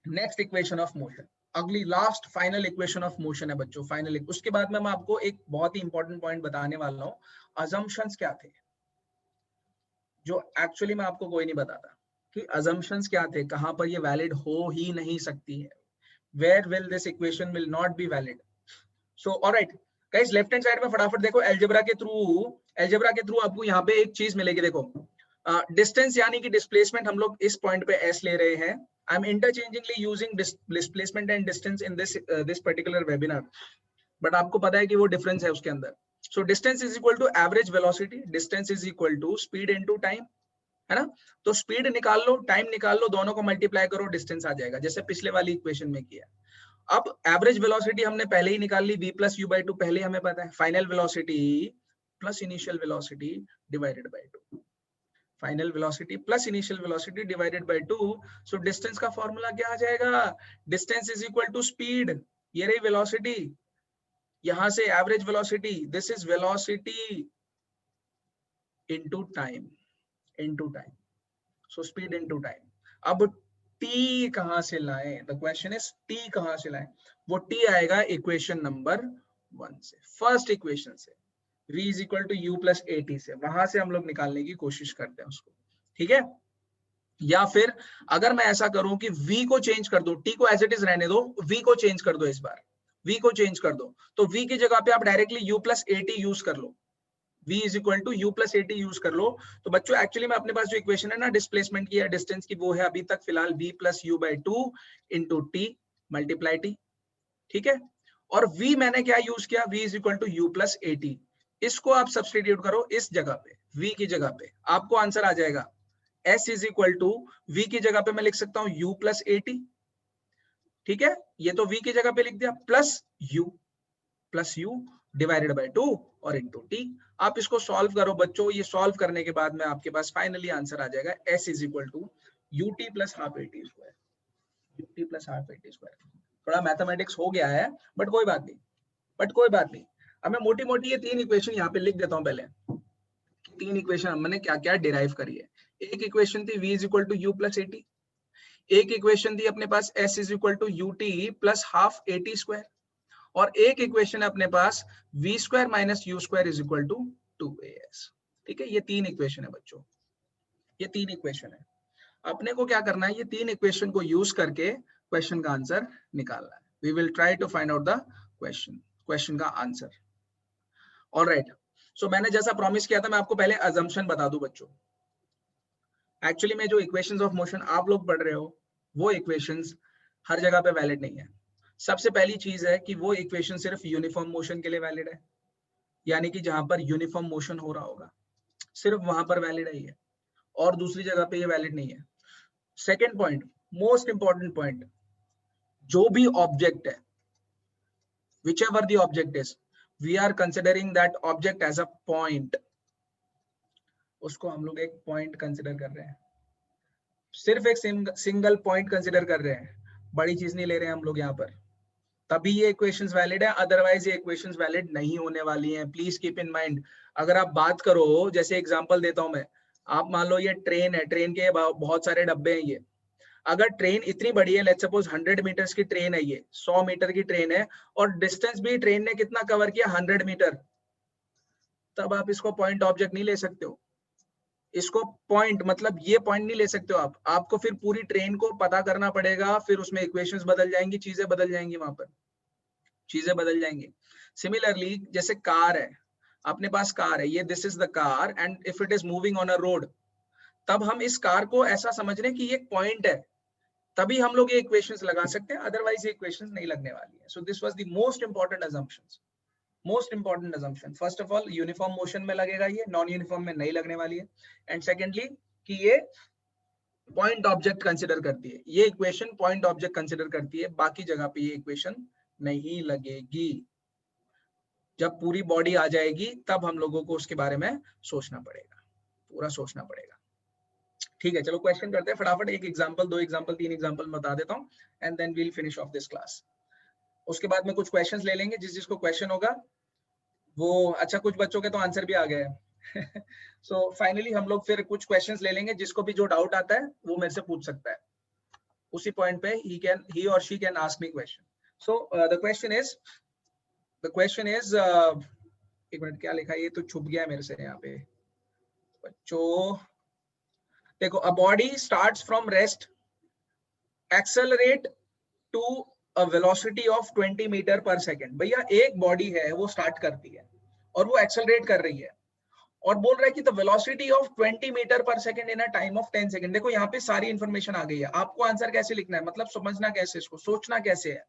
next equation of motion, अगली last final equation of motion है बच्चों, फाइनल। उसके बाद में मैं आपको एक बहुत ही इंपॉर्टेंट पॉइंट बताने वाला हूँ, अजम्पशंस क्या थे, जो एक्चुअली मैं आपको कोई नहीं बताता कि अजम्पशंस क्या थे, कहां पर ये वैलिड हो ही नहीं सकती है, where will this equation will not be valid. So alright guys, left hand side में फटाफट देखो, एलजेब्रा के थ्रू आपको यहाँ पे एक चीज मिलेगी। देखो डिस्टेंस यानी कि डिस्प्लेसमेंट हम लोग इस पॉइंट पे s ले रहे हैं। I am interchangeably using displacement and distance in this particular webinar, but आपको पता है कि वो डिफरेंस है उसके अंदर। So distance is equal to average velocity, distance is equal to speed into time, है ना। तो स्पीड निकाल लो, टाइम निकाल लो, दोनों को मल्टीप्लाई करो, डिस्टेंस आ जाएगा, जैसे पिछले वाली इक्वेशन में किया। अब एवरेज वेलोसिटी हमने पहले ही निकाल ली, v प्लस यू बाई 2 पहले हमें पता है, final velocity plus initial velocity divided by 2, final velocity plus initial velocity divided by 2। So distance का फॉर्मूला क्या आ जाएगा, distance is equal to speed, ये रही वेलोसिटी, यहां से average velocity, this is velocity into time, so speed into time. अब t कहां से लाएं, द क्वेश्चन इज t कहां से लाएं। वो t आएगा इक्वेशन नंबर 1 से, फर्स्ट इक्वेशन से, v is equal to u plus a t से, वहां से हम लोग निकालने की कोशिश करते हैं उसको, ठीक है। या फिर अगर मैं ऐसा करूं कि v को चेंज कर दो, t को एज इट इज रहने दो, v को चेंज कर दो, इस बार v को चेंज कर दो, तो v की जगह पे आप directly u plus a t use कर लो, v is equal to u plus a t use कर लो। तो बच्चों एक्चुअली में अपने पास जो इक्वेशन है ना डिस्प्लेसमेंट की या डिस्टेंस की, वो है अभी तक फिलहाल v plus u by 2 into t multiply t, ठीक है। और v मैंने क्या यूज किया, v is equal to u plus a t, इसको आप सब्सटीट्यूट करो इस जगह पे, v की जगह पे, आपको आंसर आ जाएगा s is equal to v की जगह पे मैं लिख सकता हूँ u प्लस ए टी, ठीक है। ये तो v की जगह पे लिख दिया, प्लस u डिवाइडेड बाय 2 और इनटू t। आप इसको सॉल्व करो बच्चों, ये सॉल्व करने के बाद में आपके पास फाइनली आंसर आ जाएगा s is equal to ut plus half a t square, ut plus half a t square. थोड़ा मैथमेटिक्स हो गया है, बट कोई बात नहीं। अब मैं मोटी मोटी ये 3 इक्वेशन यहाँ पे लिख देता हूँ। पहले 3 इक्वेशन हमने क्या क्या डिराइव करी है। एक इक्वेशन थी v is equal to u plus a t, एक इक्वेशन थी अपने पास s is equal to u t plus half a t square, और एक इक्वेशन है अपने पास v square minus u square is equal to 2as, ठीक है। ये 3 इक्वेशन है बच्चों, ये 3 इक्वेशन है। अपने को क्या करना है, ये 3 इक्वेशन को यूज करके क्वेश्चन का आंसर निकालना है। We will try to find out the question का आंसर। ऑलराइट, सो मैंने जैसा प्रॉमिस किया था, मैं आपको पहले अजम्पशन बता दूं बच्चों। एक्चुअली में जो इक्वेशंस ऑफ मोशन आप लोग पढ़ रहे हो, वो इक्वेशंस हर जगह पे वैलिड नहीं है। सबसे पहली चीज है कि वो इक्वेशन सिर्फ यूनिफॉर्म मोशन के लिए वैलिड है, ठीक है। यूनिफॉर्म मोशन के लिए वैलिड है, ठीक है। और वो भी मैंने क्या यूज किया, v square minus u square is equal to 2as। यानी कि जहां पर यूनिफॉर्म मोशन हो रहा होगा, सिर्फ वहां पर वैलिड है ये, और दूसरी जगह पे ये वैलिड नहीं है। Second point, most important point, जो भी ऑब्जेक्ट है, whichever the object is, we are considering that object as a point, उसको हम लोग एक पॉइंट कंसिडर कर रहे हैं, सिर्फ एक सिंगल पॉइंट कंसिडर कर रहे हैं, बड़ी चीज नहीं ले रहे हैं हम लोग यहाँ पर, तभी ये इक्वेशंस वैलिड है, अदरवाइज ये इक्वेशंस वैलिड नहीं होने वाली हैं। प्लीज कीप इन माइंड, अगर आप बात करो, जैसे एग्जांपल देता हूं मैं, आप मान लो ये ट्रेन है, ट्रेन के बहुत सारे डब्बे हैं, ये अगर ट्रेन इतनी बड़ी है, लेट्स सपोज 100 मीटर्स की ट्रेन है, ये 100 मीटर की ट्रेन है, और डिस्टेंस भी ट्रेन ने कितना कवर किया, 100 मीटर, तब आप इसको पॉइंट ऑब्जेक्ट नहीं ले सकते हो। इसको पॉइंट मतलब ये पॉइंट नहीं ले सकते हो आप, आपको फिर पूरी ट्रेन को पता करना पड़ेगा, फिर उसमें इक्वेशंस बदल जाएंगी, चीजें बदल जाएंगी, वहां पर चीजें बदल जाएंगी। सिमिलरली जैसे कार है, अपने पास कार है, ये this is the car, and if it is moving on a road, तब हम इस कार को ऐसा समझ रहे हैं कि ये एक पॉइंट है, तभी हम लोग ये इक्वेशंस लगा सकते हैं, अदरवाइज ये इक्वेशंस नहीं लगने वाली है। सो this was the most important assumptions, most important assumption. First of all uniform motion में लगेगा, ये नॉन यूनिफॉर्म में नहीं लगने वाली है, एंड सेकेंडली कि ये पॉइंट ऑब्जेक्ट कंसिडर करती है, ये इक्वेशन पॉइंट ऑब्जेक्ट कंसिडर करती है, बाकी जगह पे ये इक्वेशन नहीं लगेगी। जब पूरी बॉडी आ जाएगी तब हम लोगों को उसके बारे में सोचना पड़ेगा, पूरा सोचना पड़ेगा। ठीक है, चलो क्वेश्चन करते हैं फटाफट, एक एग्जांपल, दो एग्जांपल, तीन एग्जांपल बता देता हूँ, and then we'll finish off this class. उसके बाद में कुछ क्वेश्चंस ले लेंगे, जिस जिसको क्वेश्चन होगा वो, अच्छा कुछ बच्चों के तो आंसर भी आ गए हैं सो फाइनली हम लोग फिर कुछ क्वेश्चंस ले लेंगे, जिसको भी जो डाउट आता है वो मेरे से पूछ सकता है, उसी पॉइंट पे he or she can ask me question. So the question is एक मिनट, क्या लिखा है, ये तो छुप गया है मेरे से यहाँ पे बच्चों, देखो, a body starts from rest, accelerate to a velocity of 20 metre per second. भैया एक बॉडी है, वो स्टार्ट करती है और वो एक्सेलरेट कर रही है, और बोल रहा है कि the velocity of 20 metre per second in a time of 10 second. देखो यहाँ पे सारी इंफॉर्मेशन आ गई है, आपको आंसर कैसे लिखना है, मतलब समझना कैसे, इसको सोचना कैसे है।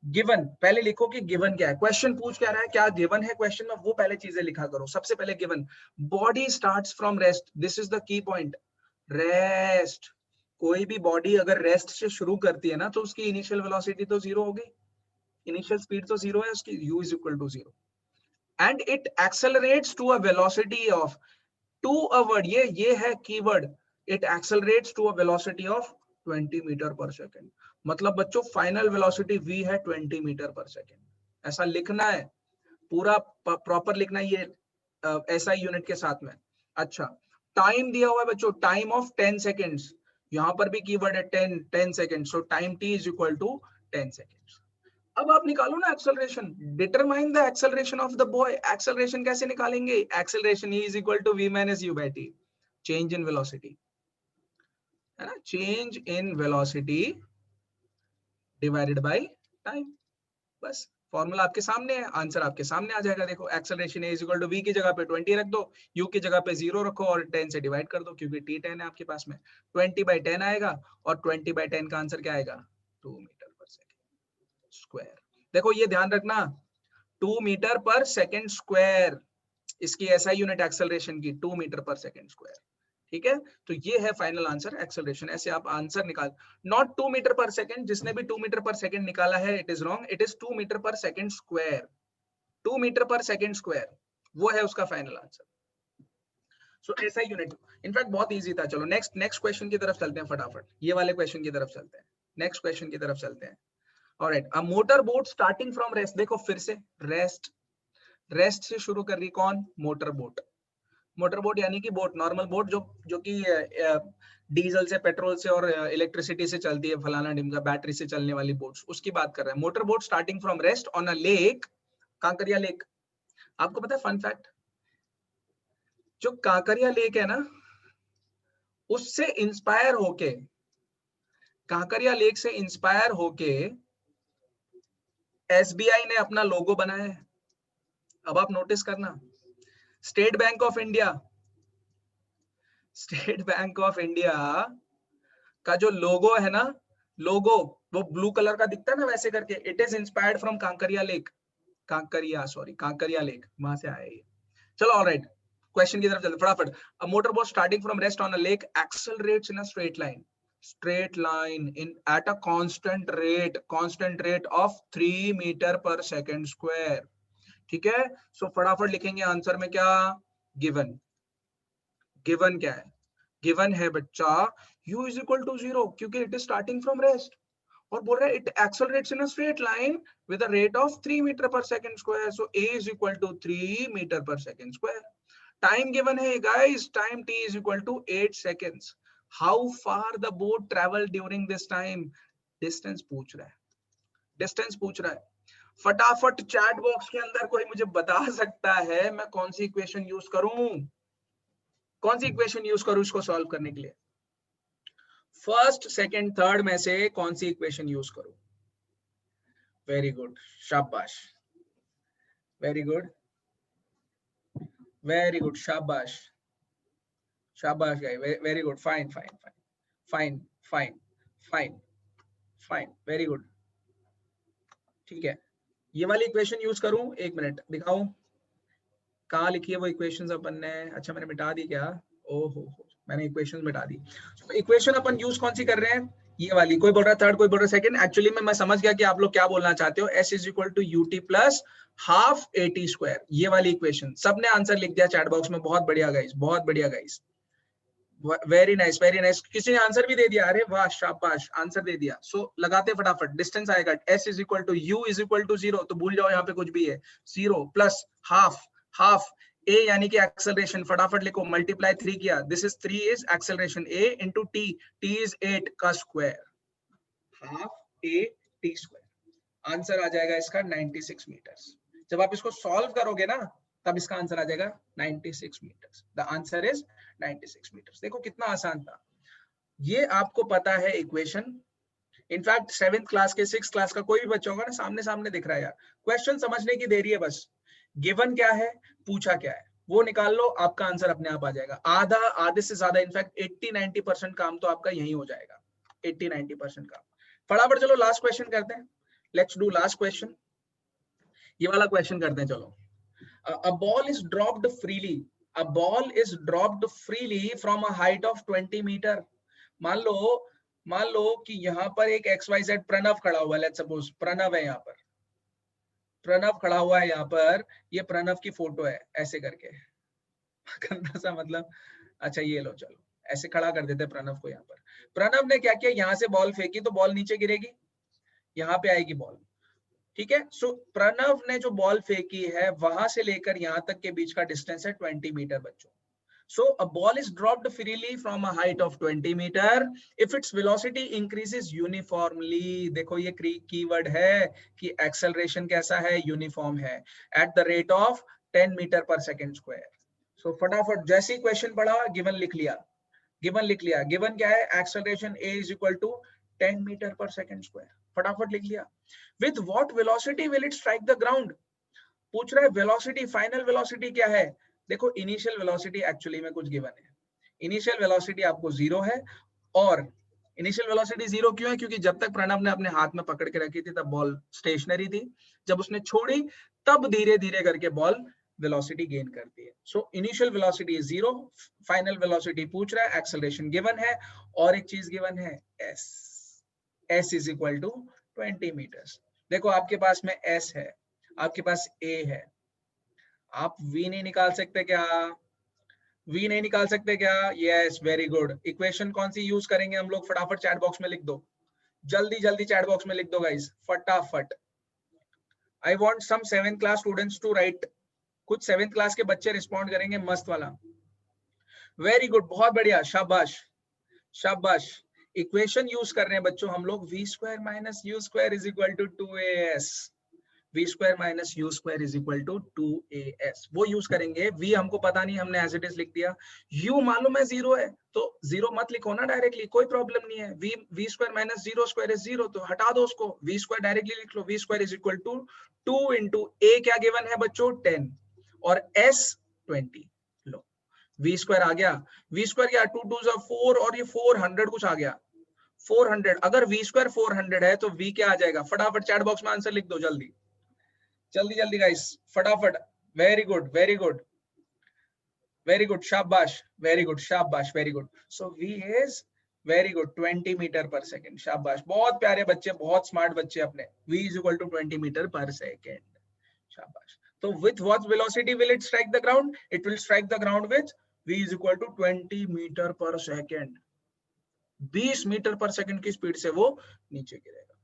गिवन, पहले लिखो कि गिवन क्या है, क्वेश्चन पूछ क्या रहा है, क्या गिवन है क्वेश्चन में, वो पहले चीजें लिखा करो। सबसे पहले given, body starts from rest, this is the key point, rest. कोई भी बॉडी अगर रेस्ट से शुरू करती है ना, तो उसकी इनिशियल वेलोसिटी तो जीरो हो गई, इनिशियल स्पीड तो जीरो है उसकी, u is equal to 0, and it accelerates to a velocity of, to a word, ये है keyword, it accelerates to a velocity of 20 metre per second. मतलब बच्चों फाइनल वेलोसिटी v है 20 मीटर पर सेकेंड, ऐसा लिखना है, पूरा प्रॉपर लिखना है, ये एसआई यूनिट के साथ में। अच्छा, टाइम दिया हुआ है बच्चों, टाइम ऑफ 10 सेकेंड्स, यहाँ पर भी कीवर्ड है 10 second, so time t is equal to 10 seconds. अब आप निकालो ना acceleration, determine the acceleration of the boy. Acceleration कैसे निकालेंगे, acceleration E is equal to v minus u by t, change in velocity, है ना, change in velocity divided by time, बस फॉर्मूला आपके सामने है, आंसर आपके सामने आ जाएगा। देखो, acceleration E is equal to v की जगह पे 20 रख दो, u की जगह पे 0 रखो, और 10 से डिवाइड कर दो, क्योंकि t 10 है आपके पास में, 20 बाय 10 आएगा, और 20 बाय 10 का आंसर क्या आएगा, 2 मीटर पर सेकेंड स्क्वायर। देखो ये ध्यान रखना, 2 मीटर पर सेकेंड स्क्वायर, इसकी एसआई यूनिट एक्सेलरेशन की 2 मीटर पर सेकेंड स्क्वायर। ठीक है, तो ये है फाइनल आंसर एक्सेलरेशन। ऐसे आप आंसर निकाल, नॉट 2 मीटर पर सेकेंड, जिसने भी 2 मीटर पर सेकेंड निकाला है it is wrong, it is 2 metre per second square, 2 metre per second square, वो है उसका final answer. So SI unit, in fact बहुत इजी था। चलो नेक्स्ट क्वेश्चन की तरफ चलते हैं फटाफट, ये वाले क्वेश्चन की तरफ चलते हैं, नेक्स्ट क्वेश्चन की तरफ चलते हैं। Alright, a motor boat starting from rest, देखो फिर से रेस्ट से शुरू कर रही, कौन, मोटर बोट। मोटर बोट यानी कि बोट, नॉर्मल बोट जो कि डीजल से, पेट्रोल से और इलेक्ट्रिसिटी से चलती है, फलाना ढिमका, बैटरी से चलने वाली बोट्स, उसकी बात कर रहे हैं। Motor boat starting from rest on a lake, Kankaria lake. आपको पता है फन फैक्ट, जो कांकरिया लेक है ना, उससे इंस्पायर होके, कांकरिया लेक से इंस्पायर होके एसबीआई ने अपना लोगो बनाया है। अब आप नोटिस करना, स्टेट बैंक ऑफ इंडिया का जो लोगो है ना, लोगो वो ब्लू कलर का दिखता है ना वैसे करके, it is inspired from Kankaria lake. Kankaria, sorry Kankaria lake, वहां से आया ये। चलो ऑलराइट, क्वेश्चन की तरफ चलते फटाफट। A motor boat starting from rest on a lake accelerates in a straight line in at a constant rate of 3 metre per second square. ठीक है, सो फटाफट लिखेंगे आंसर में क्या, गिवन क्या है, गिवन है बच्चा u इज इक्वल टू 0, क्योंकि it is starting from rest और बोल रहा है it accelerates in a straight line with a rate of 3 metre per second square, so a is equal to 3 metre per second square. Time given है guys, time t is equal to 8 seconds. How far the boat travel during this time, distance पूछ रहा है, डिस्टेंस पूछ रहा है। फटाफट चैट बॉक्स के अंदर कोई मुझे बता सकता है मैं कौन सी इक्वेशन यूज करूं, कौन सी इक्वेशन यूज करूं इसको सॉल्व करने के लिए, फर्स्ट सेकंड थर्ड में से कौन सी इक्वेशन यूज करूं। वेरी गुड, शाबाश, वेरी गुड, वेरी गुड, शाबाश, शाबाश guys, very good, fine fine fine fine fine fine fine, very good. ठीक है, ये वाली इक्वेशन यूज करूं, एक मिनट दिखाऊं कहाँ लिखी है वो इक्वेशंस अपन ने, अच्छा मैंने मिटा दी क्या, ओहो मैंने इक्वेशंस मिटा दी। इक्वेशन अपन यूज कौन सी कर रहे हैं, ये वाली, कोई बोल रहा है थर्ड, कोई बोल रहा है सेकंड। एक्चुअली में मैं समझ गया कि आप लोग क्या बोलना चाहते हो, s is equal to ut plus half at square, ये वाली इक्वेशन। सबने आंसर लिख दिया चैट बॉक्स में, बहुत बढ़िया गाइस, बहुत बढ़िया guys, very nice, very nice. किसी ने आंसर भी दे दिया, अरे वाह शाबाश, आंसर दे दिया। सो लगाते फटाफट, डिस्टेंस आएगा s is equal to u is equal to 0, तो भूल जाओ यहाँ पे कुछ भी है, 0 प्लस हाफ, हाफ a यानी कि एक्सेलरेशन, फटाफट लिखो, मल्टीप्लाई 3 किया, this is 3 is acceleration, a into t, t is 8 का square, half a t square. Answer आ जाएगा इसका 96 मीटर्स। जब आप इसको सॉल्व करोगे ना तब इसका आंसर आ जाएगा 96 metres. The answer is 96 metres. देखो कितना आसान था, ये आपको पता है इक्वेशन। इनफैक्ट 7th क्लास के 6th क्लास का कोई भी बच्चा होगा ना, सामने सामने दिख रहा है यार, क्वेश्चन समझने की देरी है बस, गिवन क्या है, पूछा क्या है, वो निकाल लो, आपका आंसर अपने आप आ जाएगा। आधा, आधे से ज्यादा, इनफैक्ट 80-90% काम तो आपका यही हो जाएगा, 80-90% काम। फटाफट चलो लास्ट क्वेश्चन करते हैं, लेट्स डू लास्ट क्वेश्चन, ये वाला क्वेश्चन करते हैं। चलो, a ball is dropped freely, a ball is dropped freely from a height of 20 meter। मान लो कि यहाँ पर एक XYZ प्रणव खड़ा हुआ है, लेट्स सपोज प्रणव है, यहाँ पर प्रणव खड़ा हुआ है, यहाँ पर ये प्रणव की फोटो है ऐसे करके, गंदा सा मतलब, अच्छा ये लो, चलो ऐसे खड़ा कर देते प्रणव को। यहाँ पर प्रणव ने क्या किया, यहाँ से बॉल फेंकी तो बॉल नीचे गिरेगी, यहाँ पे आएगी बॉल, ठीक है। सो प्रणव ने जो बॉल फेंकी है वहां से लेकर यहां तक के बीच का डिस्टेंस है 20 मीटर बच्चों। So a ball is dropped freely from a height of 20 meter if its velocity increases uniformly. देखो ये कीवर्ड है कि एक्सेलरेशन कैसा है, यूनिफॉर्म है, at the rate of 10 metre per second square. So फटाफट जैसे ही क्वेश्चन पढ़ा, गिवन लिख लिया, गिवन लिख लिया। गिवन क्या है, acceleration a is equal to 10 metre per second square, फटाफट लिख लिया। With what velocity will it strike the ground, पूछ रहा है वेलोसिटी, फाइनल वेलोसिटी क्या है। देखो इनिशियल वेलोसिटी एक्चुअली में कुछ गिवन है, इनिशियल वेलोसिटी आपको 0 है, और इनिशियल वेलोसिटी 0 क्यों है, क्योंकि जब तक प्रणव ने अपने हाथ में पकड़ के रखी थी तब बॉल स्टेशनरी थी, जब उसने छोड़ी तब धीरे धीरे करके बॉल वेलोसिटी गेन करती है। So initial velocity is 0, final velocity पूछ रहा है, एक्सेलरेशन गिवन है, और एक चीज गिवन है s is equal to 20 metres. देखो आपके पास में s है, आपके पास a है, आप v नहीं निकाल सकते क्या, v नहीं निकाल सकते क्या, यस वेरी गुड। इक्वेशन कौन सी यूज करेंगे हम लोग, फटाफट चैट बॉक्स में लिख दो, जल्दी जल्दी चैट बॉक्स में लिख दो गाइस, फटाफट। I want some 7th class students to write, कुछ 7th क्लास के बच्चे रिस्पॉन्ड करेंगे मस्त वाला, वेरी गुड, बहुत बढ़िया, शाबाश शाबाश। इक्वेशन यूज कर रहे हैं बच्चों हम लोग, v square minus u square is equal to 2as, v square minus u square is equal to 2as, वो यूज करेंगे। v हमको पता नहीं, हमने एज इट इज लिख दिया, u मालूम है 0 है तो 0 मत लिखो ना डायरेक्टली, कोई प्रॉब्लम नहीं है। v square minus 0 square is 0, तो हटा दो उसको, v स्क्वायर डायरेक्टली लिख लो, v square is equal to 2 into a क्या गिवन है बच्चों 10 और s 20, लो v स्क्वायर आ गया, v स्क्वायर क्या 2 2 4 और ये 400 कुछ आ गया 400। अगर v स्क्वायर 400 है तो v क्या आ जाएगा, फटाफट चैट बॉक्स में आंसर लिख दो जल्दी, जल्दी जल्दी गाइस, फटाफट। Very good, very good, very good, शाबाश, वेरी गुड, शाबाश, very good. So v is very good 20 metre per second, शाबाश, बहुत प्यारे बच्चे, बहुत स्मार्ट बच्चे अपने। v is equal to 20 metre per second, शाबाश। तो with what velocity will it strike the ground? It will strike the ground with v is equal to 20 metre per second. 20 metre per second की स्पीड से वो नीचे गिरेगा,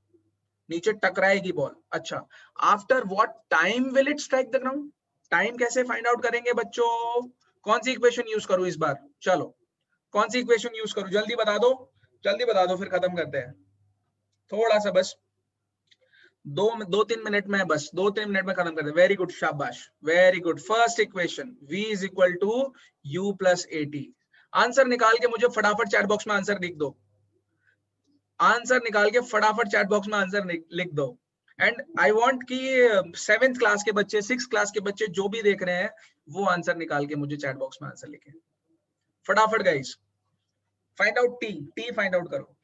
नीचे टकराएगी बॉल। अच्छा, after what time will it strike the ground? Time कैसे फाइंड आउट करेंगे बच्चों? कौन सी इक्वेशन यूज करूं इस बार? चलो, कौन सी इक्वेशन यूज करूं? जल्दी बता दो, जल्दी बता दो, फिर खत्म करते हैं। थोड़ा सा बस, दो तीन मिनट में, बस 2-3 मिनट में खत्म करते हैं। वेरी गुड, शाबाश, very good. First equation v is equal to u plus at। Answer निकाल के मुझे फटाफट चैट बॉक्स में आंसर लिख दो, आंसर निकाल के फटाफट चैट बॉक्स में आंसर लिख दो। एंड आई वांट कि 7th क्लास के बच्चे, 6th क्लास के बच्चे जो भी देख रहे हैं वो आंसर निकाल के मुझे चैट बॉक्स में आंसर लिखें फटाफट guys. Find out t find out करो।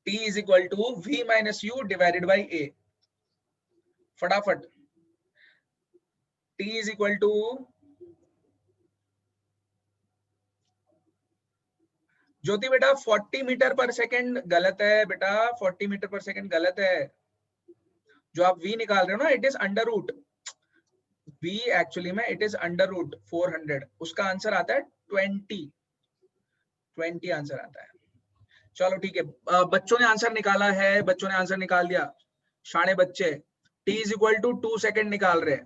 t is equal to v minus u divided by a। फटाफट, t is equal to, Jyoti बेटा 40 मीटर पर सेकेंड गलत है बेटा, 40 मीटर पर सेकेंड गलत है। जो आप v निकाल रहे हो ना, it is under root v, actually में इट इज अंडर रूट 400। उसका आंसर आता है 20 आंसर आता है। चलो ठीक है, बच्चों ने आंसर निकाला है, बच्चों ने आंसर निकाल दिया, शाणे बच्चे। t is equal to 2 second निकाल रहे हैं,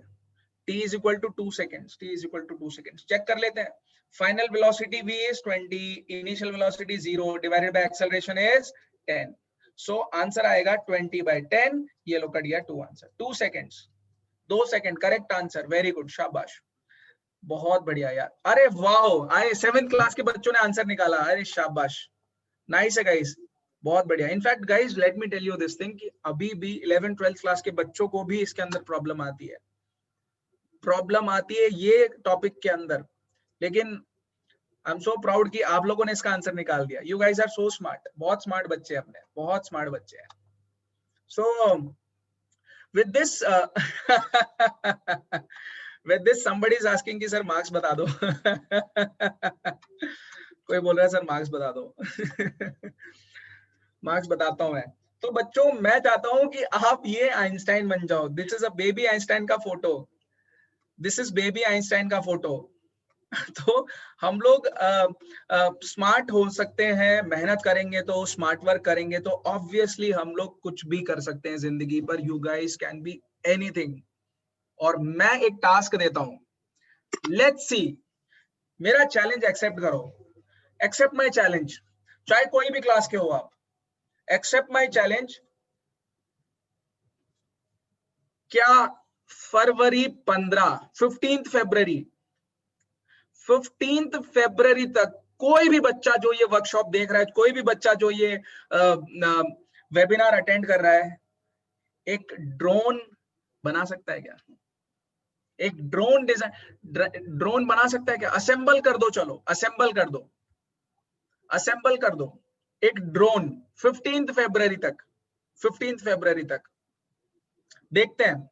t is equal to 2 second, t is equal to 2 second. Check कर लेते हैं। Final velocity v is 20, initial velocity 0 divided by acceleration is 10। सो आंसर आएगा 20/10। ये लो कट गया 2 answer, 2 seconds, 2 second, correct answer. Very good, शाबाश, बहुत बढ़िया यार। अरे वाह, आए 7th क्लास के बच्चों ने आंसर निकाला, अरे शाबाश, नाइस है गाइस, बहुत बढ़िया। In fact guys, let me tell you this thing कि अभी भी 11th 12th क्लास के बच्चों को भी इसके अंदर प्रॉब्लम आती है, प्रॉब्लम आती है ये टॉपिक के अंदर। लेकिन आई एम सो प्राउड कि आप लोगों ने इसका आंसर निकाल दिया। You guys are so smart, बहुत स्मार्ट बच्चे अपने, बहुत स्मार्ट बच्चे हैं। So with this with this somebody is asking कि सर मार्क्स बता दो। कोई बोल रहा है सर मार्क्स बता दो। मार्क्स बताता हूं मैं। तो बच्चों, मैं चाहता हूं कि आप ये आइंस्टाइन बन जाओ। This is a baby Einstein का photo, this is baby Einstein का फोटो। तो हम लोग स्मार्ट हो सकते हैं, मेहनत करेंगे तो, स्मार्ट वर्क करेंगे तो ऑब्वियसली हम लोग कुछ भी कर सकते हैं जिंदगी पर। You guys can be anything. और मैं एक टास्क देता हूं, लेट्स सी, मेरा चैलेंज एक्सेप्ट करो, एक्सेप्ट माय चैलेंज, चाहे कोई भी क्लास के हो आप, एक्सेप्ट माय चैलेंज। क्या फरवरी 15th फरवरी तक कोई भी बच्चा जो ये वर्कशॉप देख रहा है, कोई भी बच्चा जो ये वेबिनार अटेंड कर रहा है, एक ड्रोन बना सकता है क्या? एक ड्रोन डिजाइन, ड्रोन बना सकता है क्या? असेंबल कर दो, चलो असेंबल कर दो, असेंबल कर दो एक ड्रोन 15th फरवरी तक, 15th फरवरी तक। देखते हैं,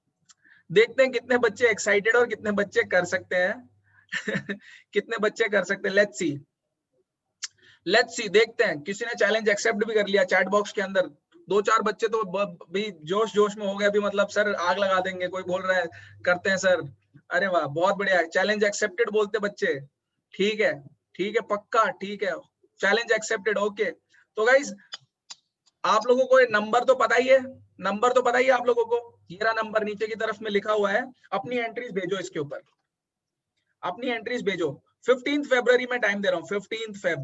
देखते हैं कितने बच्चे एक्साइटेड और कितने बच्चे कर सकते हैं। कितने बच्चे कर सकते हैं, लेट्स सी, लेट्स सी, देखते हैं। किसी ने चैलेंज एक्सेप्ट भी कर लिया चैट बॉक्स के अंदर, 2-4 बच्चे तो भी जोश जोश में हो गए, भी मतलब सर आग लगा देंगे। कोई बोल रहा है करते हैं सर, अरे वाह, बहुत बढ़िया, चैलेंज एक्सेप्टेड बोलते बच्चे। ठीक है, ठीक है, पक्का, ठीक है, चैलेंज एक्सेप्टेड, ओके। तो गाइज, आप लोगों को नंबर तो पता ही है, नंबर तो पता ही है आप लोगों को। ये रहा नंबर, नीचे की तरफ में लिखा हुआ है। अपनी एंट्रीज भेजो इसके ऊपर, अपनी एंट्रीज भेजो। 15th फरवरी में टाइम दे रहा हूँ, 15th फेब,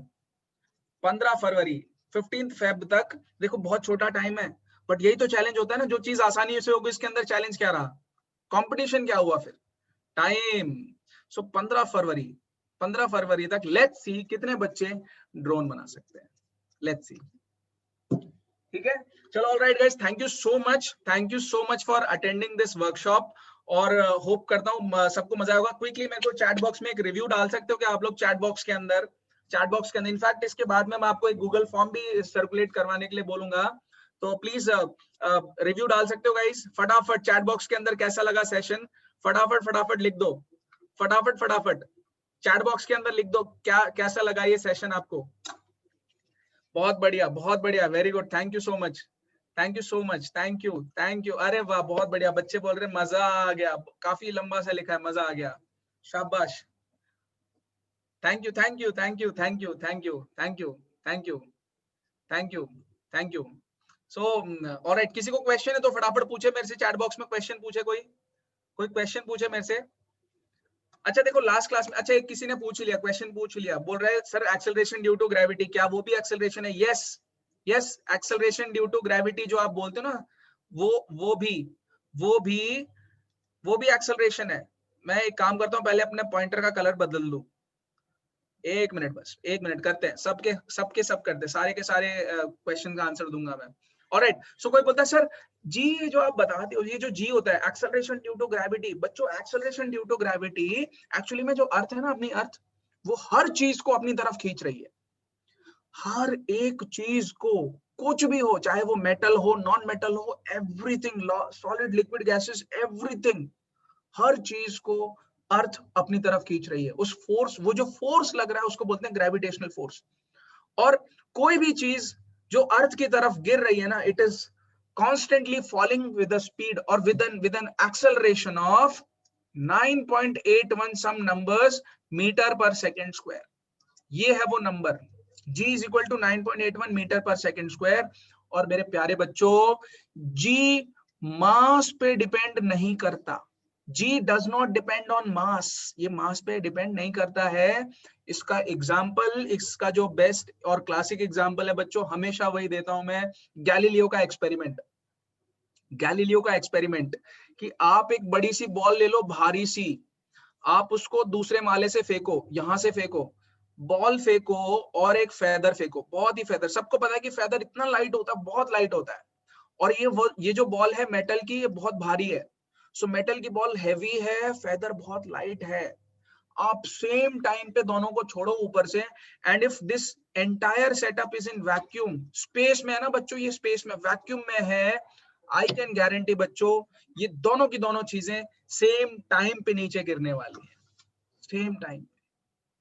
15 फरवरी, 15th फेब तक। देखो बहुत छोटा टाइम है, बट यही तो चैलेंज होता है ना, जो चीज आसानी से होगी इसके अंदर चैलेंज क्या रहा, कंपटीशन क्या हुआ फिर, टाइम। सो 15 फरवरी तक लेट्स सी कितने बच्चे ड्रोन बना सकते हैं, लेट्स सी। ठीक है, चलो, alright guys, thank you so much for attending this workshop. और होप करता हूँ सबको मजा आएगा। क्विकली मेरे को चैट बॉक्स में एक रिव्यू डाल सकते हो क्या आप लोग, चैट बॉक्स के अंदर, चैट बॉक्स के अंदर। इनफैक्ट इसके बाद में मैं आपको एक गूगल फॉर्म भी सर्कुलेट करवाने के लिए बोलूंगा, तो प्लीज रिव्यू डाल सकते हो गाइस फटाफट चैट बॉक्स के अंदर, कैसा लगा सेशन, फटाफट फटाफट लिख दो, फटाफट फटाफट चैट बॉक्स के अंदर लिख दो क्या कैसा लगा ये सेशन आपको। बहुत बढ़िया, very good, thank you so much, thank you so much, thank you, अरे वाह बहुत बढ़िया, बच्चे बोल रहे मजा आ गया, काफी लंबा सा लिखा है, मजा आ गया, शाबाश, thank you thank you thank you thank you thank you thank you thank you thank you thank you. So alright, किसी को क्वेश्चन है तो फटाफट पूछे मेरे से, चैट बॉक्स में क्वेश्चन पूछे, कोई क्वेश्चन पूछे मेरे से। अच्छा देखो लास्ट क्लास में, अच्छा एक किसी ने पूछ लिया, क्वेश्चन पूछ लिया, बोल रहे sir acceleration due to gravity, क्या वो भी एक्सेलरेशन है? Yes yes, acceleration due to gravity जो आप बोलते हो ना, वो भी एक्सेलरेशन है। मैं एक काम करता हूँ, पहले अपने पॉइंटर का कलर बदल लूं, एक मिनट, बस एक मिनट, करते हैं सब करते हैं, सारे के सारे क्वेश्चन का आंसर दूंगा मैं। ऑलराइट, सो कोई बोलता है सर जी ये जो आप बताते हो, ये जो जी होता है एक्सेलरेशन ड्यू टू ग्रेविटी, बच्चों acceleration due to gravity actually में जो अर्थ है ना, अपनी अर्थ वो हर चीज को अपनी तरफ खींच रही है, हर एक चीज को, कुछ भी हो, चाहे वो मेटल हो, नॉन मेटल हो, everything, solid liquid gases, everything, हर चीज को अर्थ अपनी तरफ खींच रही है। उस फोर्स, वो जो फोर्स लग रहा है उसको बोलते हैं ग्रेविटेशनल फोर्स। और कोई भी चीज जो अर्थ की तरफ गिर रही है ना, it is constantly falling with the speed और with an acceleration of 9.81 some numbers meter per second square. ये है वो number, g is equal to 9.81 meter per second square. और मेरे प्यारे बच्चों, g मास पे डिपेंड नहीं करता, g does not depend on मास, ये मास पे डिपेंड नहीं करता है। इसका एग्जाम्पल, इसका जो बेस्ट और क्लासिक एग्जाम्पल है बच्चों, हमेशा वही देता हूं मैं, गैलीलियो का एक्सपेरिमेंट। गैलीलियो का एक्सपेरिमेंट कि आप एक बड़ी सी बॉल ले लो, भारी सी, आप उसको दूसरे माले से फेंको, यहां से फेंको, बॉल फेंको और एक फेदर फेंको, बहुत ही फेदर, सबको पता है कि फेदर इतना लाइट होता है, बहुत लाइट होता है, और ये जो बॉल है मेटल की, ये बहुत भारी है। सो मेटल की बॉल हैवी है, फेदर बहुत लाइट है। आप सेम टाइम पे दोनों को छोड़ो ऊपर से, and if this entire setup is in vacuum, space में है ना बच्चों, ये स्पेस में, वैक्यूम में है, आई कैन गारंटी बच्चों ये दोनों की दोनों चीजें सेम टाइम पे नीचे गिरने वाली है,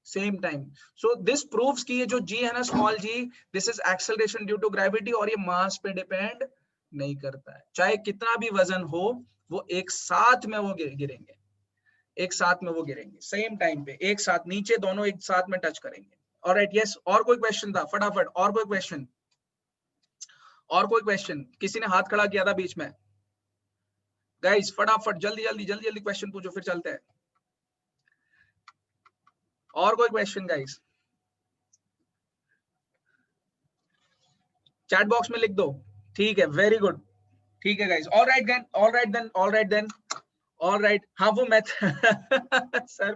same time. So this proves कि ये जो g है ना, small g, this is acceleration due to gravity, और ये मास पे डिपेंड नहीं करता है, चाहे कितना भी वजन हो, वो एक साथ में वो गिरेंगे, एक साथ में वो गिरेंगे, सेम टाइम पे, एक साथ नीचे, दोनों एक साथ में टच करेंगे। ऑलराइट, यस, और कोई क्वेश्चन था फटाफट, और कोई क्वेश्चन, किसी ने हाथ खड़ा किया था बीच में, गाइस फटाफट जल्दी क्वेश्चन पूछो, फिर चलते हैं। और कोई क्वेश्चन गाइस, चैट बॉक्स में लिख दो, ठीक है, वेरी गुड, ठीक है गाइस, ऑलराइट देन, हाँ वो सर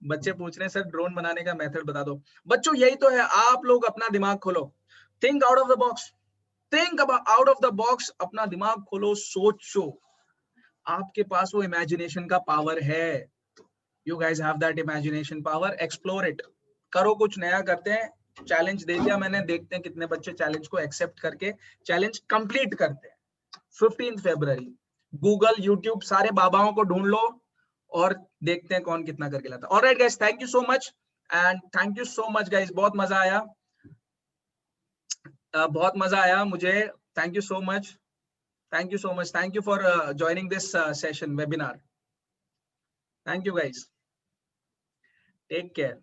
बच्चे पूछ रहे हैं सर ड्रोन बनाने का मेथड बता दो। बच्चों यही तो है, आप लोग अपना दिमाग खोलो, think out of the box, out of the box, अपना दिमाग खोलो, सोचो, आपके पास वो इमेजिनेशन का पावर है, you guys have that imagination power, explore it, करो, कुछ नया करते हैं। चैलेंज दे दिया मैंने, देखते हैं कितने बच्चे चैलेंज को एक्सेप्ट करके चैलेंज कंप्लीट करते हैं। 15 फरवरी, गूगल, यूट्यूब, सारे बाबाओं को ढूंढ लो और देखते हैं कौन कितना करके लाता है। Alright guys, thank you so much, and thank you so much guys, बहुत मजा आया, बहुत मजा आया मुझे, thank you so much, thank you for joining this session webinar, thank you guys, take care।